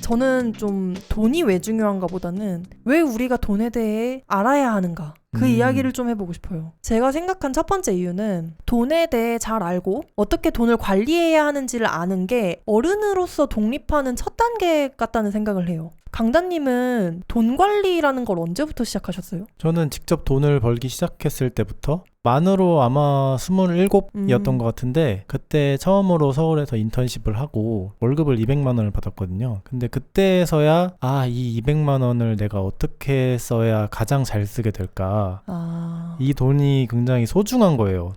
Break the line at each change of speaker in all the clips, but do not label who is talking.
저는 좀 돈이 왜 중요한가 보다는 왜 우리가 돈에 대해 알아야 하는가, 그 이야기를 좀 해보고 싶어요. 제가 생각한 첫 번째 이유는 돈에 대해 잘 알고 어떻게 돈을 관리해야 하는지를 아는 게 어른으로서 독립하는 첫 단계 같다는 생각을 해요. 강다님은 돈 관리라는 걸 언제부터 시작하셨어요?
저는 직접 돈을 벌기 시작했을 때부터 만으로 아마 27이었던 것 같은데 그때 처음으로 서울에서 인턴십을 하고 월급을 200만 원을 받았거든요. 근데 그때서야 이 200만 원을 내가 어떻게 써야 가장 잘 쓰게 될까, 이 돈이 굉장히 소중한 거예요.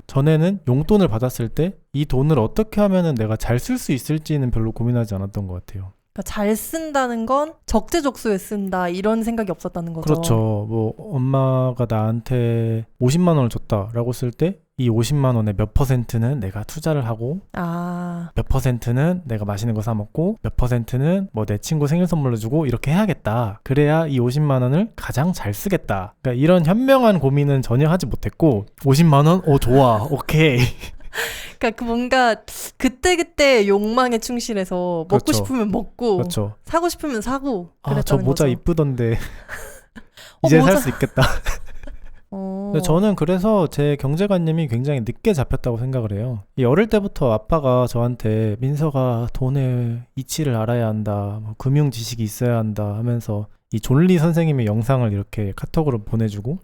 전에는 용돈을 받았을 때 이 돈을 어떻게 하면은 내가 잘 쓸 수 있을지는 별로 고민하지 않았던 것 같아요.
그러니까 잘 쓴다는 건 적재적소에 쓴다 이런 생각이 없었다는 거죠.
그렇죠. 뭐 엄마가 나한테 50만 원을 줬다라고 쓸 때 이 50만 원의 몇 퍼센트는 내가 투자를 하고 몇 퍼센트는 내가 맛있는 거 사 먹고 몇 퍼센트는 뭐 내 친구 생일 선물로 주고 이렇게 해야겠다. 그래야 이 50만 원을 가장 잘 쓰겠다. 그러니까 이런 현명한 고민은 전혀 하지 못했고 50만 원? 좋아. 오케이.
그러니까 뭔가 그때그때 욕망에 충실해서 먹고
그렇죠.
싶으면 먹고
그렇죠.
사고 싶으면 사고 그랬다는
저 모자
거죠.
이쁘던데 이제 살 수 있겠다. 근데 저는 그래서 제 경제관념이 굉장히 늦게 잡혔다고 생각을 해요. 어릴 때부터 아빠가 저한테 민서가 돈의 이치를 알아야 한다, 뭐 금융 지식이 있어야 한다 하면서 이 존리 선생님의 영상을 이렇게 카톡으로 보내주고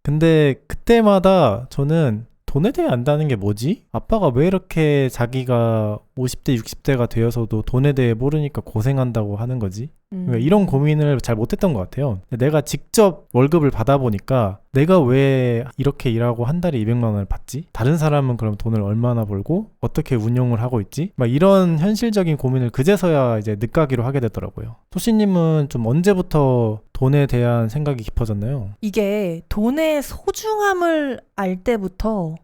근데 그때마다 저는 돈에 대해 안다는 게 뭐지? 아빠가 왜 이렇게 자기가 50대, 60대가 되어서도 돈에 대해 모르니까 고생한다고 하는 거지? 그러니까 이런 고민을 잘 못했던 것 같아요. 내가 직접 월급을 받아보니까 내가 왜 이렇게 일하고 한 달에 200만 원을 받지? 다른 사람은 그럼 돈을 얼마나 벌고 어떻게 운용을 하고 있지? 막 이런 현실적인 고민을 그제서야 이제 늦가기로 하게 되더라고요. 소씨님은 좀 언제부터 돈에 대한 생각이 깊어졌나요?
이게 돈의 소중함을 알 때부터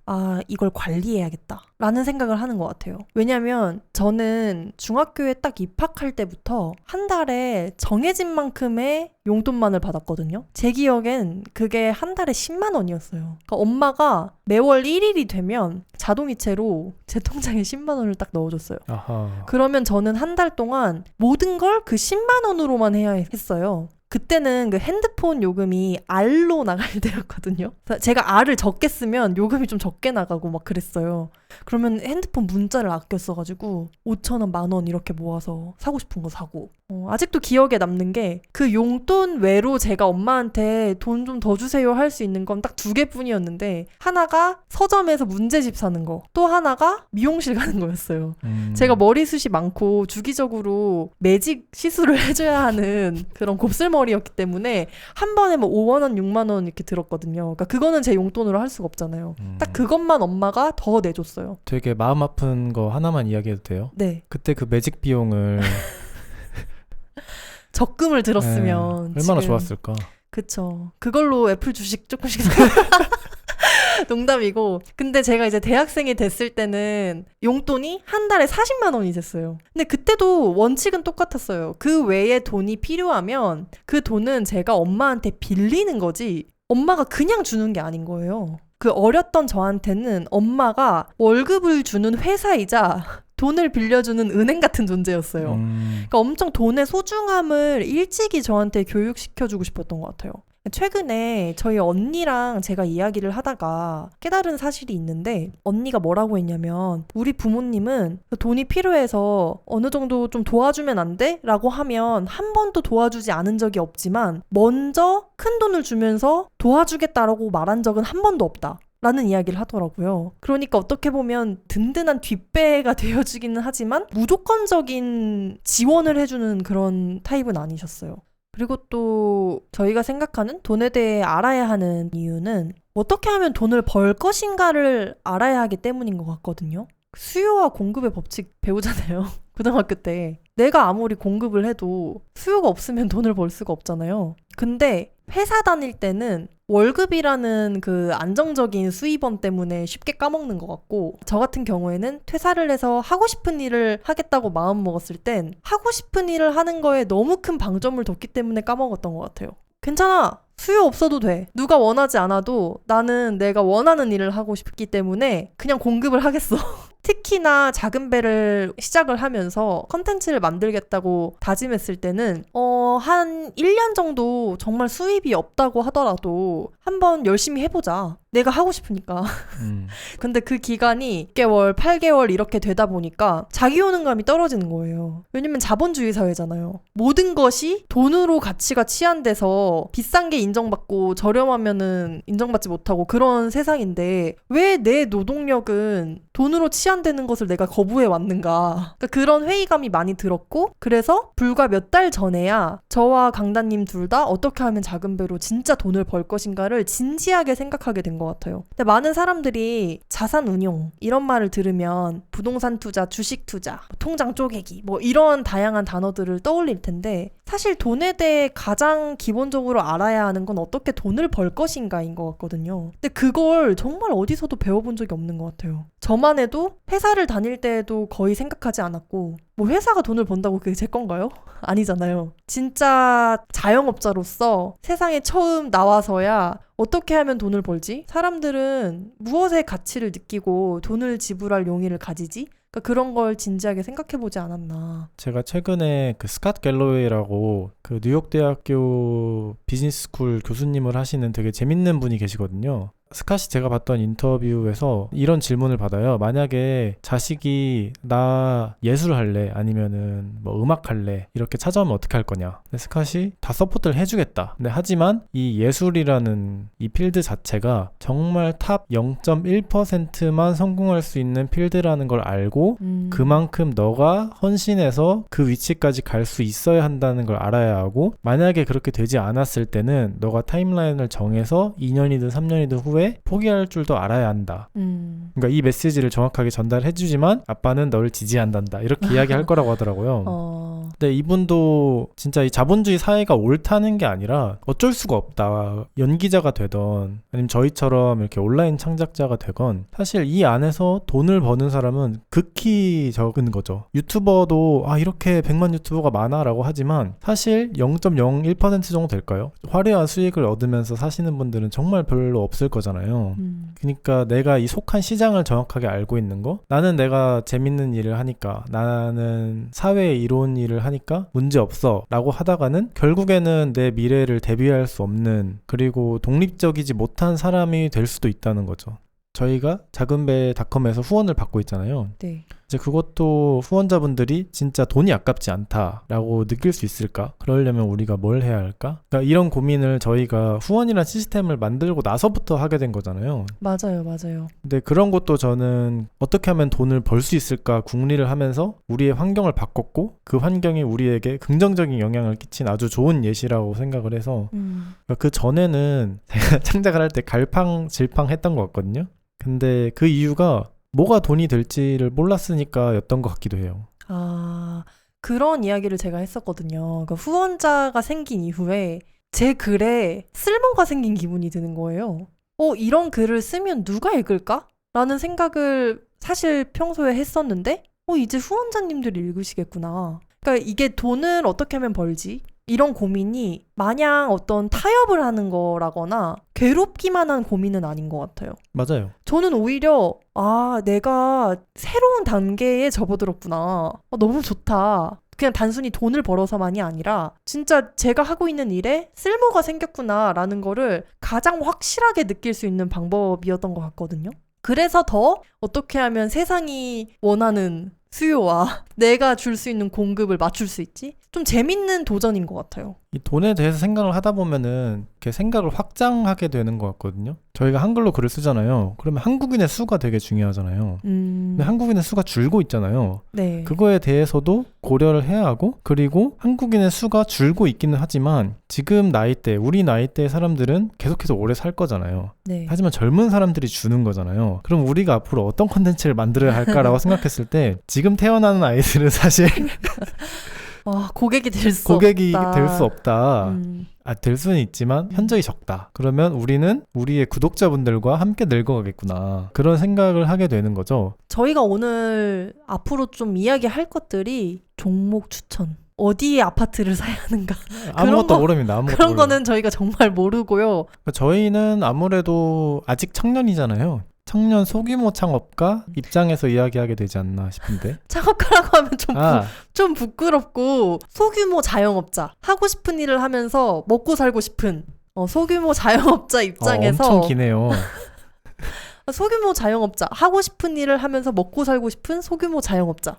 이걸 관리해야겠다 라는 생각을 하는 것 같아요. 왜냐면 저는 중학교에 딱 입학할 때부터 한 달에 정해진 만큼의 용돈만을 받았거든요. 제 기억엔 그게 한 달에 10만 원이었어요. 그러니까 엄마가 매월 1일이 되면 자동이체로 제 통장에 10만 원을 딱 넣어줬어요. 그러면 저는 한 달 동안 모든 걸 그 10만 원으로만 해야 했어요. 그때는 그 핸드폰 요금이 R로 나갈 때였거든요. 제가 R을 적게 쓰면 요금이 좀 적게 나가고 막 그랬어요. 그러면 핸드폰 문자를 아껴 써가지고 5,000원, 10,000원 이렇게 모아서 사고 싶은 거 사고. 아직도 기억에 남는 게 그 용돈 외로 제가 엄마한테 돈 좀 더 주세요 할 수 있는 건 딱 2개뿐이었는데 하나가 서점에서 문제집 사는 거, 또 하나가 미용실 가는 거였어요. 제가 머리숱이 많고 주기적으로 매직 시술을 해줘야 하는 그런 곱슬머리였기 때문에 한 번에 뭐 5만 원, 6만 원 이렇게 들었거든요. 그러니까 그거는 제 용돈으로 할 수가 없잖아요. 딱 그것만 엄마가 더 내줬어요.
되게 마음 아픈 거 하나만 이야기해도 돼요?
네.
그때 그 매직 비용을
적금을 들었으면
얼마나
지금...
좋았을까.
그쵸. 그걸로 애플 주식 조금씩 농담이고. 근데 제가 이제 대학생이 됐을 때는 용돈이 한 달에 40만 원이 됐어요. 근데 그때도 원칙은 똑같았어요. 그 외에 돈이 필요하면 그 돈은 제가 엄마한테 빌리는 거지 엄마가 그냥 주는 게 아닌 거예요. 그 어렸던 저한테는 엄마가 월급을 주는 회사이자 돈을 빌려주는 은행 같은 존재였어요. 그러니까 엄청 돈의 소중함을 일찍이 저한테 교육시켜주고 싶었던 것 같아요. 최근에 저희 언니랑 제가 이야기를 하다가 깨달은 사실이 있는데 언니가 뭐라고 했냐면 우리 부모님은 돈이 필요해서 어느 정도 좀 도와주면 안 돼? 라고 하면 한 번도 도와주지 않은 적이 없지만 먼저 큰 돈을 주면서 도와주겠다라고 말한 적은 한 번도 없다. 라는 이야기를 하더라고요. 그러니까 어떻게 보면 든든한 뒷배가 되어주기는 하지만 무조건적인 지원을 해주는 그런 타입은 아니셨어요. 그리고 또 저희가 생각하는 돈에 대해 알아야 하는 이유는 어떻게 하면 돈을 벌 것인가를 알아야 하기 때문인 것 같거든요. 수요와 공급의 법칙 배우잖아요. 고등학교 때. 내가 아무리 공급을 해도 수요가 없으면 돈을 벌 수가 없잖아요. 근데 회사 다닐 때는 월급이라는 그 안정적인 수입원 때문에 쉽게 까먹는 것 같고 저 같은 경우에는 퇴사를 해서 하고 싶은 일을 하겠다고 마음먹었을 땐 하고 싶은 일을 하는 거에 너무 큰 방점을 뒀기 때문에 까먹었던 것 같아요. 괜찮아. 수요 없어도 돼. 누가 원하지 않아도 나는 내가 원하는 일을 하고 싶기 때문에 그냥 공급을 하겠어. 특히나 작은 배를 시작을 하면서 컨텐츠를 만들겠다고 다짐했을 때는 한 1년 정도 정말 수입이 없다고 하더라도 한번 열심히 해보자. 내가 하고 싶으니까. 근데 그 기간이 6개월, 8개월 이렇게 되다 보니까 자기효능감이 떨어지는 거예요. 왜냐면 자본주의 사회잖아요. 모든 것이 돈으로 가치가 치환돼서 비싼 게 인정받고 저렴하면은 인정받지 못하고 그런 세상인데 왜 내 노동력은 돈으로 치환되는 것을 내가 거부해 왔는가. 그러니까 그런 회의감이 많이 들었고 그래서 불과 몇 달 전에야 저와 강다님 둘 다 어떻게 하면 작은 배로 진짜 돈을 벌 것인가를 진지하게 생각하게 된 것 같아요. 근데 많은 사람들이 자산 운용 이런 말을 들으면 부동산 투자, 주식 투자, 통장 쪼개기 뭐 이런 다양한 단어들을 떠올릴 텐데 사실 돈에 대해 가장 기본적으로 알아야 하는 건 어떻게 돈을 벌 것인가인 것 같거든요. 근데 그걸 정말 어디서도 배워본 적이 없는 것 같아요. 저만 해도 회사를 다닐 때에도 거의 생각하지 않았고 뭐 회사가 돈을 번다고 그게 제 건가요? 아니잖아요. 진짜 자영업자로서 세상에 처음 나와서야 어떻게 하면 돈을 벌지? 사람들은 무엇의 가치를 느끼고 돈을 지불할 용의를 가지지? 그러니까 그런 걸 진지하게 생각해보지 않았나.
제가 최근에 그 스캇 갤로웨이라고 그 뉴욕대학교 비즈니스스쿨 교수님을 하시는 되게 재밌는 분이 계시거든요. 스캇이 제가 봤던 인터뷰에서 이런 질문을 받아요. 만약에 자식이 나 예술 할래 아니면은 뭐 음악 할래 이렇게 찾아오면 어떻게 할 거냐. 근데 스캇이 다 서포트를 해주겠다. 근데 하지만 이 예술이라는 이 필드 자체가 정말 탑 0.1%만 성공할 수 있는 필드라는 걸 알고 그만큼 너가 헌신해서 그 위치까지 갈 수 있어야 한다는 걸 알아야 하고 만약에 그렇게 되지 않았을 때는 너가 타임라인을 정해서 2년이든 3년이든 후에 포기할 줄도 알아야 한다. 그러니까 이 메시지를 정확하게 전달해주지만 아빠는 너를 지지한단다. 이렇게 이야기할 거라고 하더라고요. 근데 이분도 진짜 이 자본주의 사회가 옳다는 게 아니라 어쩔 수가 없다. 연기자가 되던 아니면 저희처럼 이렇게 온라인 창작자가 되건 사실 이 안에서 돈을 버는 사람은 극히 적은 거죠. 유튜버도 이렇게 100만 유튜버가 많아 라고 하지만 사실 0.01% 정도 될까요? 화려한 수익을 얻으면서 사시는 분들은 정말 별로 없을 거잖아요. 그러니까 내가 이 속한 시장을 정확하게 알고 있는 거, 나는 내가 재밌는 일을 하니까, 나는 사회에 이로운 일을 하니까 문제 없어 라고 하다가는 결국에는 내 미래를 대비할 수 없는, 그리고 독립적이지 못한 사람이 될 수도 있다는 거죠. 저희가 작은배닷컴에서 후원을 받고 있잖아요.
네.
이제 그것도 후원자분들이 진짜 돈이 아깝지 않다라고 느낄 수 있을까? 그러려면 우리가 뭘 해야 할까? 그러니까 이런 고민을 저희가 후원이라는 시스템을 만들고 나서부터 하게 된 거잖아요.
맞아요.
근데 그런 것도 저는 어떻게 하면 돈을 벌 수 있을까 궁리를 하면서 우리의 환경을 바꿨고 그 환경이 우리에게 긍정적인 영향을 끼친 아주 좋은 예시라고 생각을 해서 그러니까 그 전에는 제가 창작을 할 때 갈팡질팡 했던 것 같거든요. 근데 그 이유가 뭐가 돈이 될지를 몰랐으니까 였던 것 같기도 해요.
그런 이야기를 제가 했었거든요. 그러니까 후원자가 생긴 이후에 제 글에 쓸모가 생긴 기분이 드는 거예요. 이런 글을 쓰면 누가 읽을까? 라는 생각을 사실 평소에 했었는데 이제 후원자님들이 읽으시겠구나. 그러니까 이게 돈을 어떻게 하면 벌지? 이런 고민이 마냥 어떤 타협을 하는 거라거나 괴롭기만 한 고민은 아닌 것 같아요.
맞아요.
저는 오히려 내가 새로운 단계에 접어들었구나. 너무 좋다. 그냥 단순히 돈을 벌어서만이 아니라 진짜 제가 하고 있는 일에 쓸모가 생겼구나라는 거를 가장 확실하게 느낄 수 있는 방법이었던 것 같거든요. 그래서 더 어떻게 하면 세상이 원하는 수요와 내가 줄 수 있는 공급을 맞출 수 있지? 좀 재밌는 도전인 것 같아요.
이 돈에 대해서 생각을 하다 보면은 이렇게 생각을 확장하게 되는 것 같거든요. 저희가 한글로 글을 쓰잖아요. 그러면 한국인의 수가 되게 중요하잖아요. 근데 한국인의 수가 줄고 있잖아요.
네.
그거에 대해서도 고려를 해야 하고, 그리고 한국인의 수가 줄고 있기는 하지만 지금 나이대, 우리 나이대의 사람들은 계속해서 오래 살 거잖아요.
네.
하지만 젊은 사람들이 주는 거잖아요. 그럼 우리가 앞으로 어떤 콘텐츠를 만들어야 할까라고 생각했을 때 지금 태어나는 아이들은 사실
고객이 될 수
없다. 될 수는 있지만 현저히 적다. 그러면 우리는 우리의 구독자분들과 함께 늙어가겠구나. 그런 생각을 하게 되는 거죠.
저희가 오늘 앞으로 좀 이야기할 것들이 종목 추천. 어디에 아파트를 사야 하는가.
아무것도 모릅니다.
그런 거는 저희가 정말 모르고요.
저희는 아무래도 아직 청년이잖아요. 청년 소규모 창업가 입장에서 이야기하게 되지 않나 싶은데.
창업가라고 하면 좀 부끄럽고 소규모 자영업자 하고 싶은 일을 하면서 먹고 살고 싶은 소규모 자영업자 입장에서
엄청 기네요.
소규모 자영업자 하고 싶은 일을 하면서 먹고 살고 싶은 소규모 자영업자.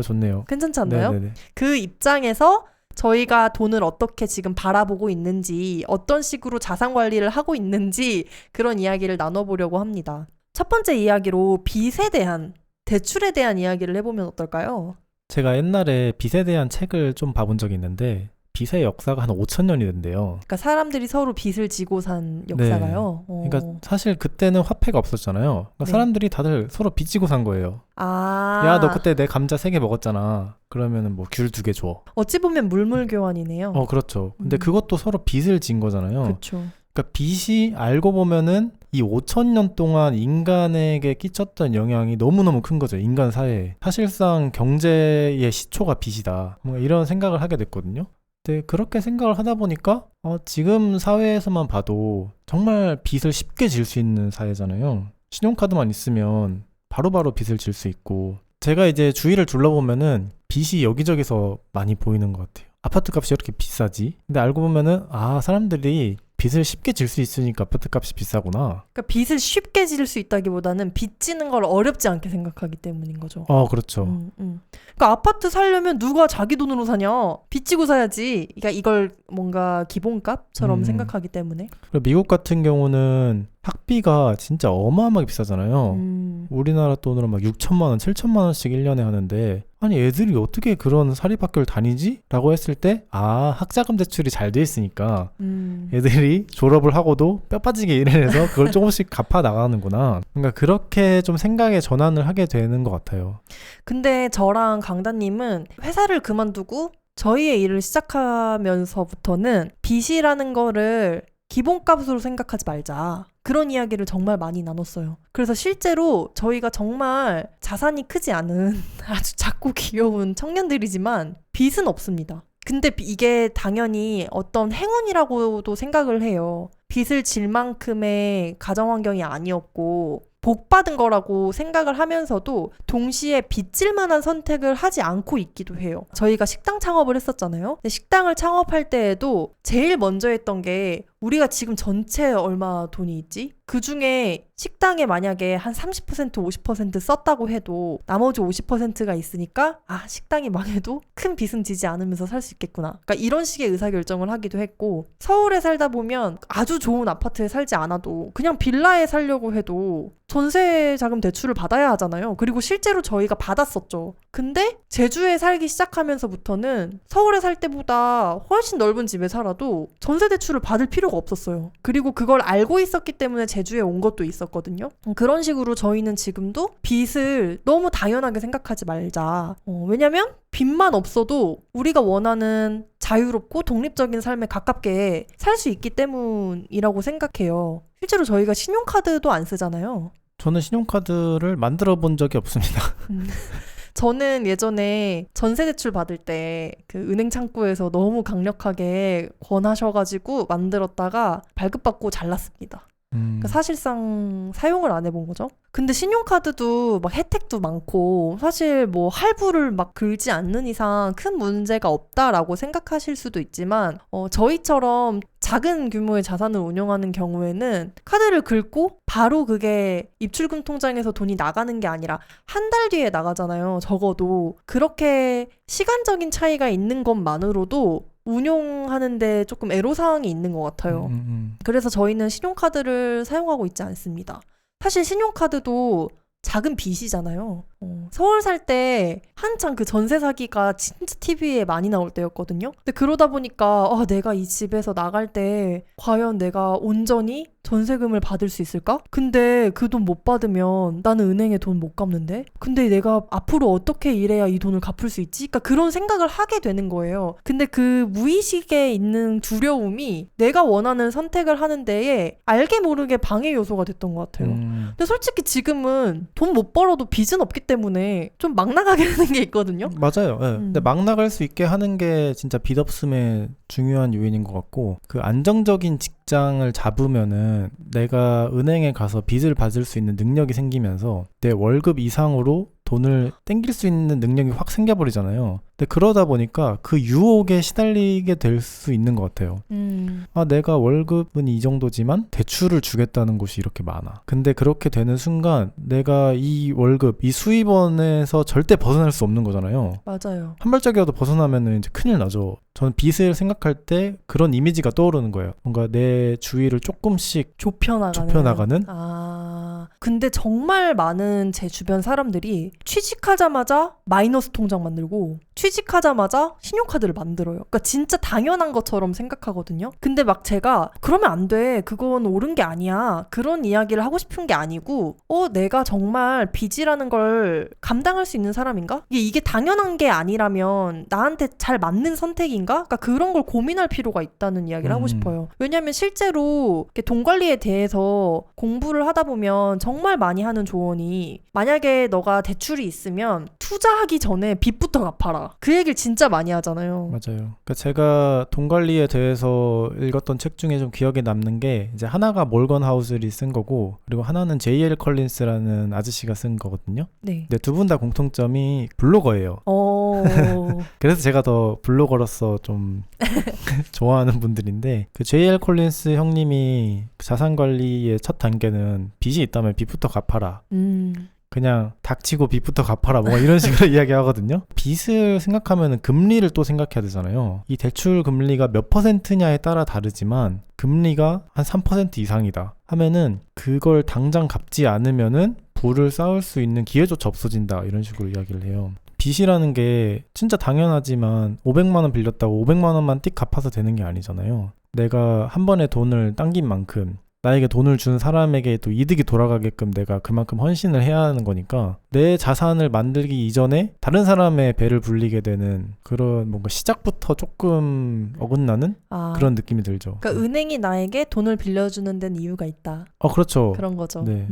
좋네요.
괜찮지 않나요?
네네네.
그 입장에서 저희가 돈을 어떻게 지금 바라보고 있는지, 어떤 식으로 자산 관리를 하고 있는지 그런 이야기를 나눠보려고 합니다. 첫 번째 이야기로 빚에 대한, 대출에 대한 이야기를 해보면 어떨까요?
제가 옛날에 빚에 대한 책을 좀 봐본 적이 있는데 빚의 역사가 한 5,000년이 된대요.
그러니까 사람들이 서로 빚을 지고 산 역사가요.
그러니까 사실 그때는 화폐가 없었잖아요. 그러니까
네.
사람들이 다들 서로 빚 지고 산 거예요.
아.
야, 너 그때 내 감자 3개 먹었잖아. 그러면은 뭐 귤 2개 줘.
어찌 보면 물물 교환이네요.
그렇죠. 근데 그것도 서로 빚을 진 거잖아요.
그렇죠.
그러니까 빚이 알고 보면은 이 5,000년 동안 인간에게 끼쳤던 영향이 너무너무 큰 거죠. 인간 사회에. 사실상 경제의 시초가 빚이다. 뭔가 이런 생각을 하게 됐거든요. 근데 그렇게 생각을 하다 보니까 지금 사회에서만 봐도 정말 빚을 쉽게 질 수 있는 사회잖아요. 신용카드만 있으면 바로바로 빚을 질 수 있고, 제가 이제 주위를 둘러보면은 빚이 여기저기서 많이 보이는 것 같아요. 아파트 값이 이렇게 비싸지? 근데 알고 보면은 사람들이 빚을 쉽게 질 수 있으니까 아파트 값이 비싸구나.
그러니까 빚을 쉽게 질 수 있다기보다는 빚 지는 걸 어렵지 않게 생각하기 때문인 거죠.
그렇죠.
그러니까 아파트 사려면 누가 자기 돈으로 사냐? 빚 지고 사야지. 그러니까 이걸 뭔가 기본값처럼 생각하기 때문에.
그리고 미국 같은 경우는 학비가 진짜 어마어마하게 비싸잖아요. 우리나라 돈으로 막 6천만 원, 7천만 원씩 1년에 하는데, 아니 애들이 어떻게 그런 사립학교를 다니지? 라고 했을 때 학자금 대출이 잘 돼 있으니까 애들이 졸업을 하고도 뼈 빠지게 일을 해서 그걸 조금씩 갚아 나가는구나. 그러니까 그렇게 좀 생각의 전환을 하게 되는 것 같아요.
근데 저랑 강다님은 회사를 그만두고 저희의 일을 시작하면서부터는 빚이라는 거를 기본값으로 생각하지 말자. 그런 이야기를 정말 많이 나눴어요. 그래서 실제로 저희가 정말 자산이 크지 않은 아주 작고 귀여운 청년들이지만 빚은 없습니다. 근데 이게 당연히 어떤 행운이라고도 생각을 해요. 빚을 질 만큼의 가정환경이 아니었고 복 받은 거라고 생각을 하면서도 동시에 빚질 만한 선택을 하지 않고 있기도 해요. 저희가 식당 창업을 했었잖아요. 근데 식당을 창업할 때에도 제일 먼저 했던 게 우리가 지금 전체 얼마 돈이 있지? 그 중에 식당에 만약에 한 30%, 50% 썼다고 해도 나머지 50%가 있으니까 식당이 망해도 큰 빚은 지지 않으면서 살 수 있겠구나. 그러니까 이런 식의 의사결정을 하기도 했고, 서울에 살다 보면 아주 좋은 아파트에 살지 않아도 그냥 빌라에 살려고 해도 전세 자금 대출을 받아야 하잖아요. 그리고 실제로 저희가 받았었죠. 근데 제주에 살기 시작하면서부터는 서울에 살 때보다 훨씬 넓은 집에 살아도 전세 대출을 받을 필요가 없었어요. 그리고 그걸 알고 있었기 때문에 제주에 온 것도 있었거든요. 그런 식으로 저희는 지금도 빚을 너무 당연하게 생각하지 말자. 왜냐면 빚만 없어도 우리가 원하는 자유롭고 독립적인 삶에 가깝게 살 수 있기 때문이라고 생각해요. 실제로 저희가 신용카드도 안 쓰잖아요.
저는 신용카드를 만들어 본 적이 없습니다.
저는 예전에 전세대출 받을 때 그 은행 창구에서 너무 강력하게 권하셔가지고 만들었다가 발급받고 잘랐습니다. 그러니까 사실상 사용을 안 해본 거죠. 근데 신용카드도 막 혜택도 많고 사실 뭐 할부를 막 긁지 않는 이상 큰 문제가 없다라고 생각하실 수도 있지만 저희처럼 작은 규모의 자산을 운영하는 경우에는 카드를 긁고 바로 그게 입출금 통장에서 돈이 나가는 게 아니라 한 달 뒤에 나가잖아요. 적어도 그렇게 시간적인 차이가 있는 것만으로도 운용하는데 조금 애로사항이 있는 것 같아요. 그래서 저희는 신용카드를 사용하고 있지 않습니다. 사실 신용카드도 작은 빚이잖아요. 서울 살 때 한창 그 전세 사기가 진짜 TV에 많이 나올 때였거든요. 근데 그러다 보니까 내가 이 집에서 나갈 때 과연 내가 온전히 전세금을 받을 수 있을까? 근데 그 돈 못 받으면 나는 은행에 돈 못 갚는데? 근데 내가 앞으로 어떻게 일해야 이 돈을 갚을 수 있지? 그러니까 그런 생각을 하게 되는 거예요. 근데 그 무의식에 있는 두려움이 내가 원하는 선택을 하는 데에 알게 모르게 방해 요소가 됐던 것 같아요. 근데 솔직히 지금은 돈 못 벌어도 빚은 없기 때문에 좀 막 나가게 하는 게 있거든요.
맞아요. 네. 근데 막 나갈 수 있게 하는 게 진짜 빚 없음의 중요한 요인인 것 같고, 그 안정적인 직장을 잡으면은 내가 은행에 가서 빚을 받을 수 있는 능력이 생기면서 내 월급 이상으로 돈을 땡길 수 있는 능력이 확 생겨버리잖아요. 근데 그러다 보니까 그 유혹에 시달리게 될 수 있는 것 같아요. 아, 내가 월급은 이 정도지만 대출을 주겠다는 곳이 이렇게 많아. 근데 그렇게 되는 순간 내가 이 월급, 이 수입원에서 절대 벗어날 수 없는 거잖아요.
맞아요.
한 발짝이라도 벗어나면 이제 큰일 나죠. 저는 빚을 생각할 때 그런 이미지가 떠오르는 거예요. 뭔가 내 주위를 조금씩 좁혀나가는?
근데 정말 많은 제 주변 사람들이 취직하자마자 마이너스 통장 만들고 취직하자마자 신용카드를 만들어요. 그러니까 진짜 당연한 것처럼 생각하거든요. 근데 막 제가 그러면 안 돼. 그건 옳은 게 아니야. 그런 이야기를 하고 싶은 게 아니고 내가 정말 빚이라는 걸 감당할 수 있는 사람인가? 이게 당연한 게 아니라면 나한테 잘 맞는 선택인가? 그러니까 그런 걸 고민할 필요가 있다는 이야기를 하고 싶어요. 왜냐하면 실제로 돈 관리에 대해서 공부를 하다 보면 정말 많이 하는 조언이 만약에 너가 대출이 있으면 투자하기 전에 빚부터 갚아라. 그 얘기를 진짜 많이 하잖아요.
맞아요. 그러니까 제가 돈 관리에 대해서 읽었던 책 중에 좀 기억에 남는 게 이제 하나가 몰건 하우슬이 쓴 거고 그리고 하나는 J.L. 컬린스라는 아저씨가 쓴 거거든요.
네.
근데 두 분 다 공통점이 블로거예요. 그래서 제가 더 블로거로서 좀 좋아하는 분들인데 그 J.L. 콜린스 형님이 자산 관리의 첫 단계는 빚이 있다면 빚부터 갚아라. 그냥 닥치고 빚부터 갚아라 뭐 이런 식으로 이야기하거든요. 빚을 생각하면 금리를 또 생각해야 되잖아요. 이 대출 금리가 몇 %냐에 따라 다르지만 금리가 한 3% 이상이다 하면은 그걸 당장 갚지 않으면은 부를 쌓을 수 있는 기회조차 없어진다 이런 식으로 이야기를 해요. 빚이라는 게 진짜 당연하지만 500만 원 빌렸다고 500만 원만 띡 갚아서 되는 게 아니잖아요. 내가 한 번에 돈을 당긴 만큼 나에게 돈을 준 사람에게 또 이득이 돌아가게끔 내가 그만큼 헌신을 해야 하는 거니까 내 자산을 만들기 이전에 다른 사람의 배를 불리게 되는 그런 뭔가 시작부터 조금 어긋나는 그런 느낌이 들죠.
그러니까 은행이 나에게 돈을 빌려주는 데는 이유가 있다.
그렇죠.
그런 거죠.
네.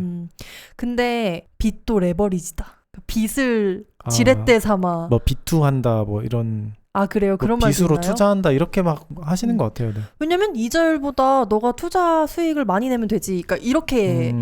근데 빚도 레버리지다. 빚을 지렛대 삼아
뭐 비투한다 뭐 이런
그래요? 그런 말도
빚으로
있나요?
투자한다 이렇게 막 하시는 것 같아요. 네.
왜냐면 이자율보다 너가 투자 수익을 많이 내면 되지. 그러니까 이렇게.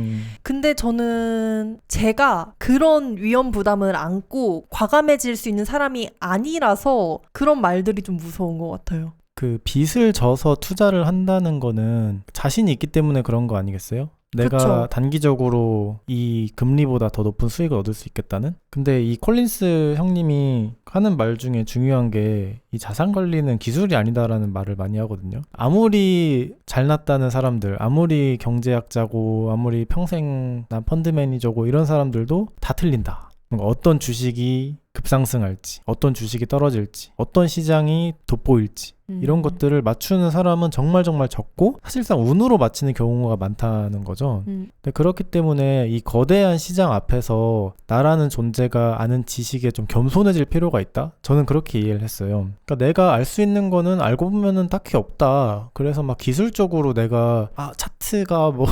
근데 저는 제가 그런 위험 부담을 안고 과감해질 수 있는 사람이 아니라서 그런 말들이 좀 무서운 것 같아요.
그 빚을 져서 투자를 한다는 거는 자신이 있기 때문에 그런 거 아니겠어요? 내가
그쵸.
단기적으로 이 금리보다 더 높은 수익을 얻을 수 있겠다는? 근데 이 콜린스 형님이 하는 말 중에 중요한 게 이 자산 관리는 기술이 아니다라는 말을 많이 하거든요. 아무리 잘났다는 사람들, 아무리 경제학자고 아무리 평생 난 펀드 매니저고 이런 사람들도 다 틀린다. 어떤 주식이 급상승할지, 어떤 주식이 떨어질지, 어떤 시장이 돋보일지 이런 것들을 맞추는 사람은 정말 적고 사실상 운으로 맞히는 경우가 많다는 거죠. 근데 그렇기 때문에 이 거대한 시장 앞에서 나라는 존재가 아는 지식에 좀 겸손해질 필요가 있다? 저는 그렇게 이해를 했어요. 그러니까 내가 알 수 있는 거는 알고 보면은 딱히 없다. 그래서 막 기술적으로 내가 차트가 뭐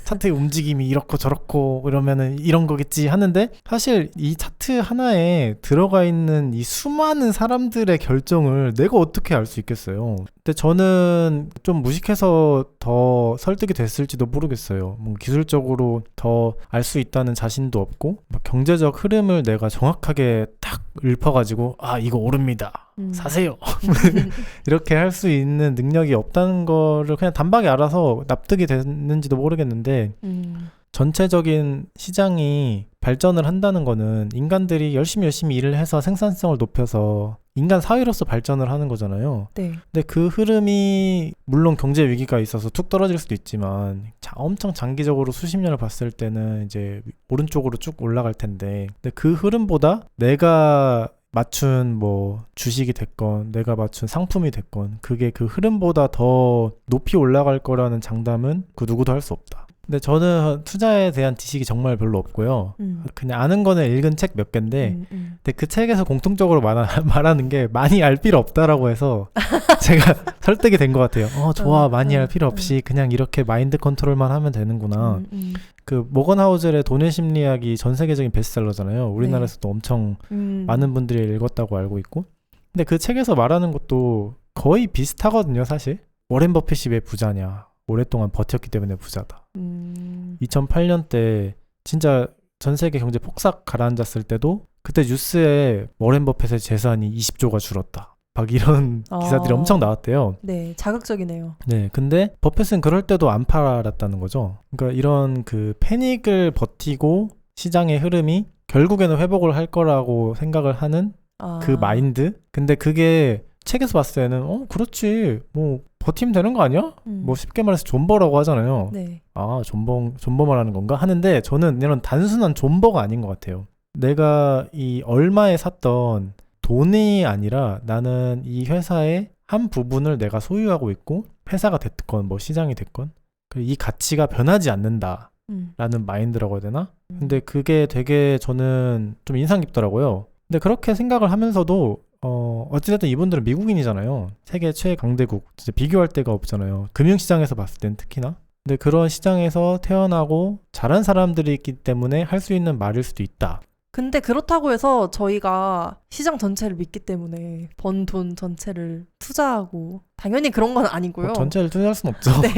차트의 움직임이 이렇고 저렇고 이러면은 이런 거겠지 하는데 사실 이 차트 하나에 들어가 있는 이 수많은 사람들의 결정을 내가 어떻게 알 수 있겠어요. 근데 저는 좀 무식해서 더 설득이 됐을지도 모르겠어요. 뭐 기술적으로 더 알 수 있다는 자신도 없고 막 경제적 흐름을 내가 정확하게 딱 읊어가지고 이거 오릅니다. 사세요. 이렇게 할 수 있는 능력이 없다는 거를 그냥 단박에 알아서 납득이 됐는지도 모르겠는데 전체적인 시장이 발전을 한다는 거는 인간들이 열심히 일을 해서 생산성을 높여서 인간 사회로서 발전을 하는 거잖아요.
네.
근데 그 흐름이 물론 경제 위기가 있어서 툭 떨어질 수도 있지만 엄청 장기적으로 수십 년을 봤을 때는 이제 오른쪽으로 쭉 올라갈 텐데 근데 그 흐름보다 내가 맞춘 뭐 주식이 됐건 내가 맞춘 상품이 됐건 그게 그 흐름보다 더 높이 올라갈 거라는 장담은 그 누구도 할 수 없다. 근데 저는 투자에 대한 지식이 정말 별로 없고요. 그냥 아는 거는 읽은 책 몇 개인데 근데 그 책에서 공통적으로 말하는 게 많이 알 필요 없다라고 해서 제가 설득이 된 것 같아요. 좋아. 많이 알 필요 없이 그냥 이렇게 마인드 컨트롤만 하면 되는구나. 그 모건 하우젤의 돈의 심리학이 전 세계적인 베스트셀러잖아요. 우리나라에서도 엄청 많은 분들이 읽었다고 알고 있고 근데 그 책에서 말하는 것도 거의 비슷하거든요, 사실. 워렌 버핏이 왜 부자냐? 오랫동안 버텼기 때문에 부자다. 2008년 때 진짜 전 세계 경제 폭삭 가라앉았을 때도 그때 뉴스에 워렌 버핏의 재산이 20조가 줄었다. 막 이런 기사들이 엄청 나왔대요.
네, 자극적이네요.
네, 근데 버핏은 그럴 때도 안 팔았다는 거죠. 그러니까 이런 그 패닉을 버티고 시장의 흐름이 결국에는 회복을 할 거라고 생각을 하는 그 마인드? 근데 그게 책에서 봤을 때는 그렇지 뭐 버티면 되는 거 아니야? 뭐 쉽게 말해서 존버라고 하잖아요.
네.
아 존버 말하는 건가? 하는데 저는 이런 단순한 존버가 아닌 것 같아요. 내가 이 얼마에 샀던 돈이 아니라 나는 이 회사의 한 부분을 내가 소유하고 있고 회사가 됐건 뭐 시장이 됐건 이 가치가 변하지 않는다 라는 마인드라고 해야 되나? 근데 그게 되게 저는 좀 인상 깊더라고요. 근데 그렇게 생각을 하면서도 어찌됐든 이분들은 미국인이잖아요. 세계 최강대국. 진짜 비교할 데가 없잖아요. 금융시장에서 봤을 땐 특히나. 근데 그런 시장에서 태어나고 자란 사람들이 있기 때문에 할 수 있는 말일 수도 있다.
근데 그렇다고 해서 저희가 시장 전체를 믿기 때문에 번 돈 전체를 투자하고 당연히 그런 건 아니고요.
전체를 투자할 순 없죠.
네.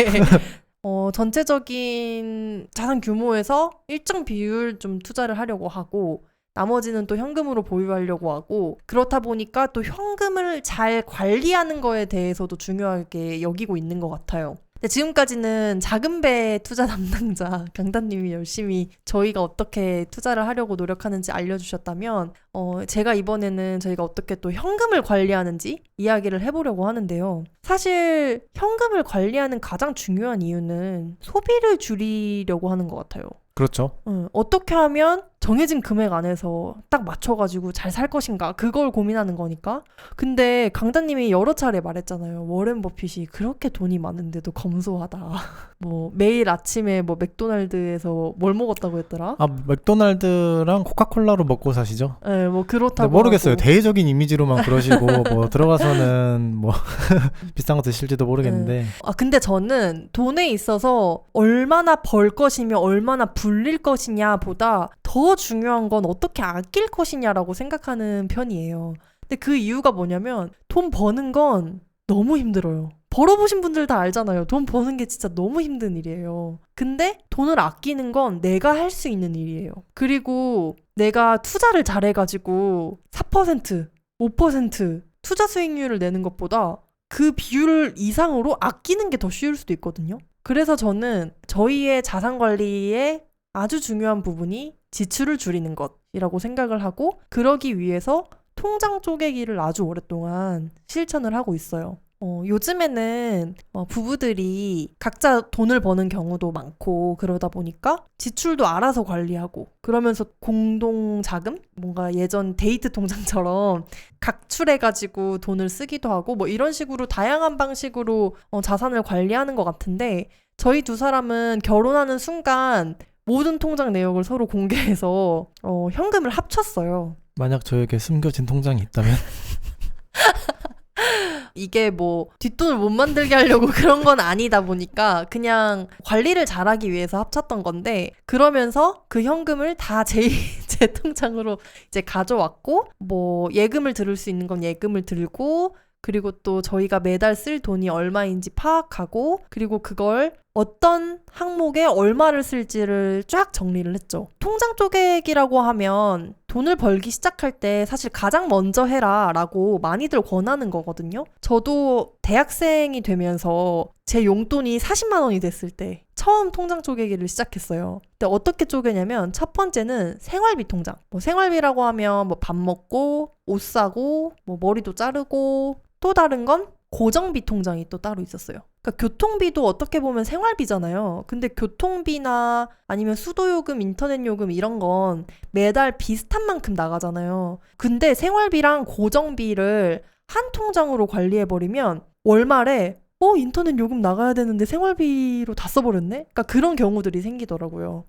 전체적인 자산 규모에서 일정 비율 좀 투자를 하려고 하고 나머지는 또 현금으로 보유하려고 하고 그렇다 보니까 또 현금을 잘 관리하는 거에 대해서도 중요하게 여기고 있는 것 같아요. 근데 지금까지는 작은 배 투자 담당자 강단님이 열심히 저희가 어떻게 투자를 하려고 노력하는지 알려주셨다면 제가 이번에는 저희가 어떻게 또 현금을 관리하는지 이야기를 해보려고 하는데요. 사실 현금을 관리하는 가장 중요한 이유는 소비를 줄이려고 하는 것 같아요.
그렇죠.
어떻게 하면 정해진 금액 안에서 딱 맞춰가지고 잘 살 것인가 그걸 고민하는 거니까. 근데 강단님이 여러 차례 말했잖아요. 워렌 버핏이 그렇게 돈이 많은데도 검소하다. 뭐 매일 아침에 뭐 맥도날드에서 뭘 먹었다고 했더라?
맥도날드랑 코카콜라로 먹고 사시죠?
네, 뭐 그렇다고
모르겠어요.
하고.
대외적인 이미지로만 그러시고 뭐 들어가서는 뭐 비싼 거 드실지도 모르겠는데.
근데 저는 돈에 있어서 얼마나 벌 것이며 얼마나 불릴 것이냐 보다 더 중요한 건 어떻게 아낄 것이냐라고 생각하는 편이에요. 근데 그 이유가 뭐냐면 돈 버는 건 너무 힘들어요. 벌어보신 분들 다 알잖아요. 돈 버는 게 진짜 너무 힘든 일이에요. 근데 돈을 아끼는 건 내가 할 수 있는 일이에요. 그리고 내가 투자를 잘해가지고 4%, 5% 투자 수익률을 내는 것보다 그 비율 이상으로 아끼는 게 더 쉬울 수도 있거든요. 그래서 저는 저희의 자산 관리에 아주 중요한 부분이 지출을 줄이는 것이라고 생각을 하고 그러기 위해서 통장 쪼개기를 아주 오랫동안 실천을 하고 있어요. 요즘에는 부부들이 각자 돈을 버는 경우도 많고 그러다 보니까 지출도 알아서 관리하고 그러면서 공동자금? 뭔가 예전 데이트 통장처럼 각출해가지고 돈을 쓰기도 하고 뭐 이런 식으로 다양한 방식으로 자산을 관리하는 것 같은데 저희 두 사람은 결혼하는 순간 모든 통장 내역을 서로 공개해서 현금을 합쳤어요.
만약 저에게 숨겨진 통장이 있다면?
이게 뭐 뒷돈을 못 만들게 하려고 그런 건 아니다 보니까 그냥 관리를 잘하기 위해서 합쳤던 건데 그러면서 그 현금을 다 제 통장으로 이제 가져왔고 뭐 예금을 들을 수 있는 건 예금을 들고 그리고 또 저희가 매달 쓸 돈이 얼마인지 파악하고 그리고 그걸 어떤 항목에 얼마를 쓸지를 쫙 정리를 했죠. 통장 쪼개기라고 하면 돈을 벌기 시작할 때 사실 가장 먼저 해라 라고 많이들 권하는 거거든요. 저도 대학생이 되면서 제 용돈이 40만 원이 됐을 때 처음 통장 쪼개기를 시작했어요. 근데 어떻게 쪼개냐면 첫 번째는 생활비 통장. 뭐 생활비라고 하면 뭐 밥 먹고 옷 사고 뭐 머리도 자르고 또 다른 건 고정비 통장이 또 따로 있었어요. 그러니까 교통비도 어떻게 보면 생활비잖아요. 근데 교통비나 아니면 수도요금, 인터넷요금 이런 건 매달 비슷한 만큼 나가잖아요. 근데 생활비랑 고정비를 한 통장으로 관리해버리면 월말에 인터넷 요금 나가야 되는데 생활비로 다 써버렸네? 그러니까 그런 경우들이 생기더라고요.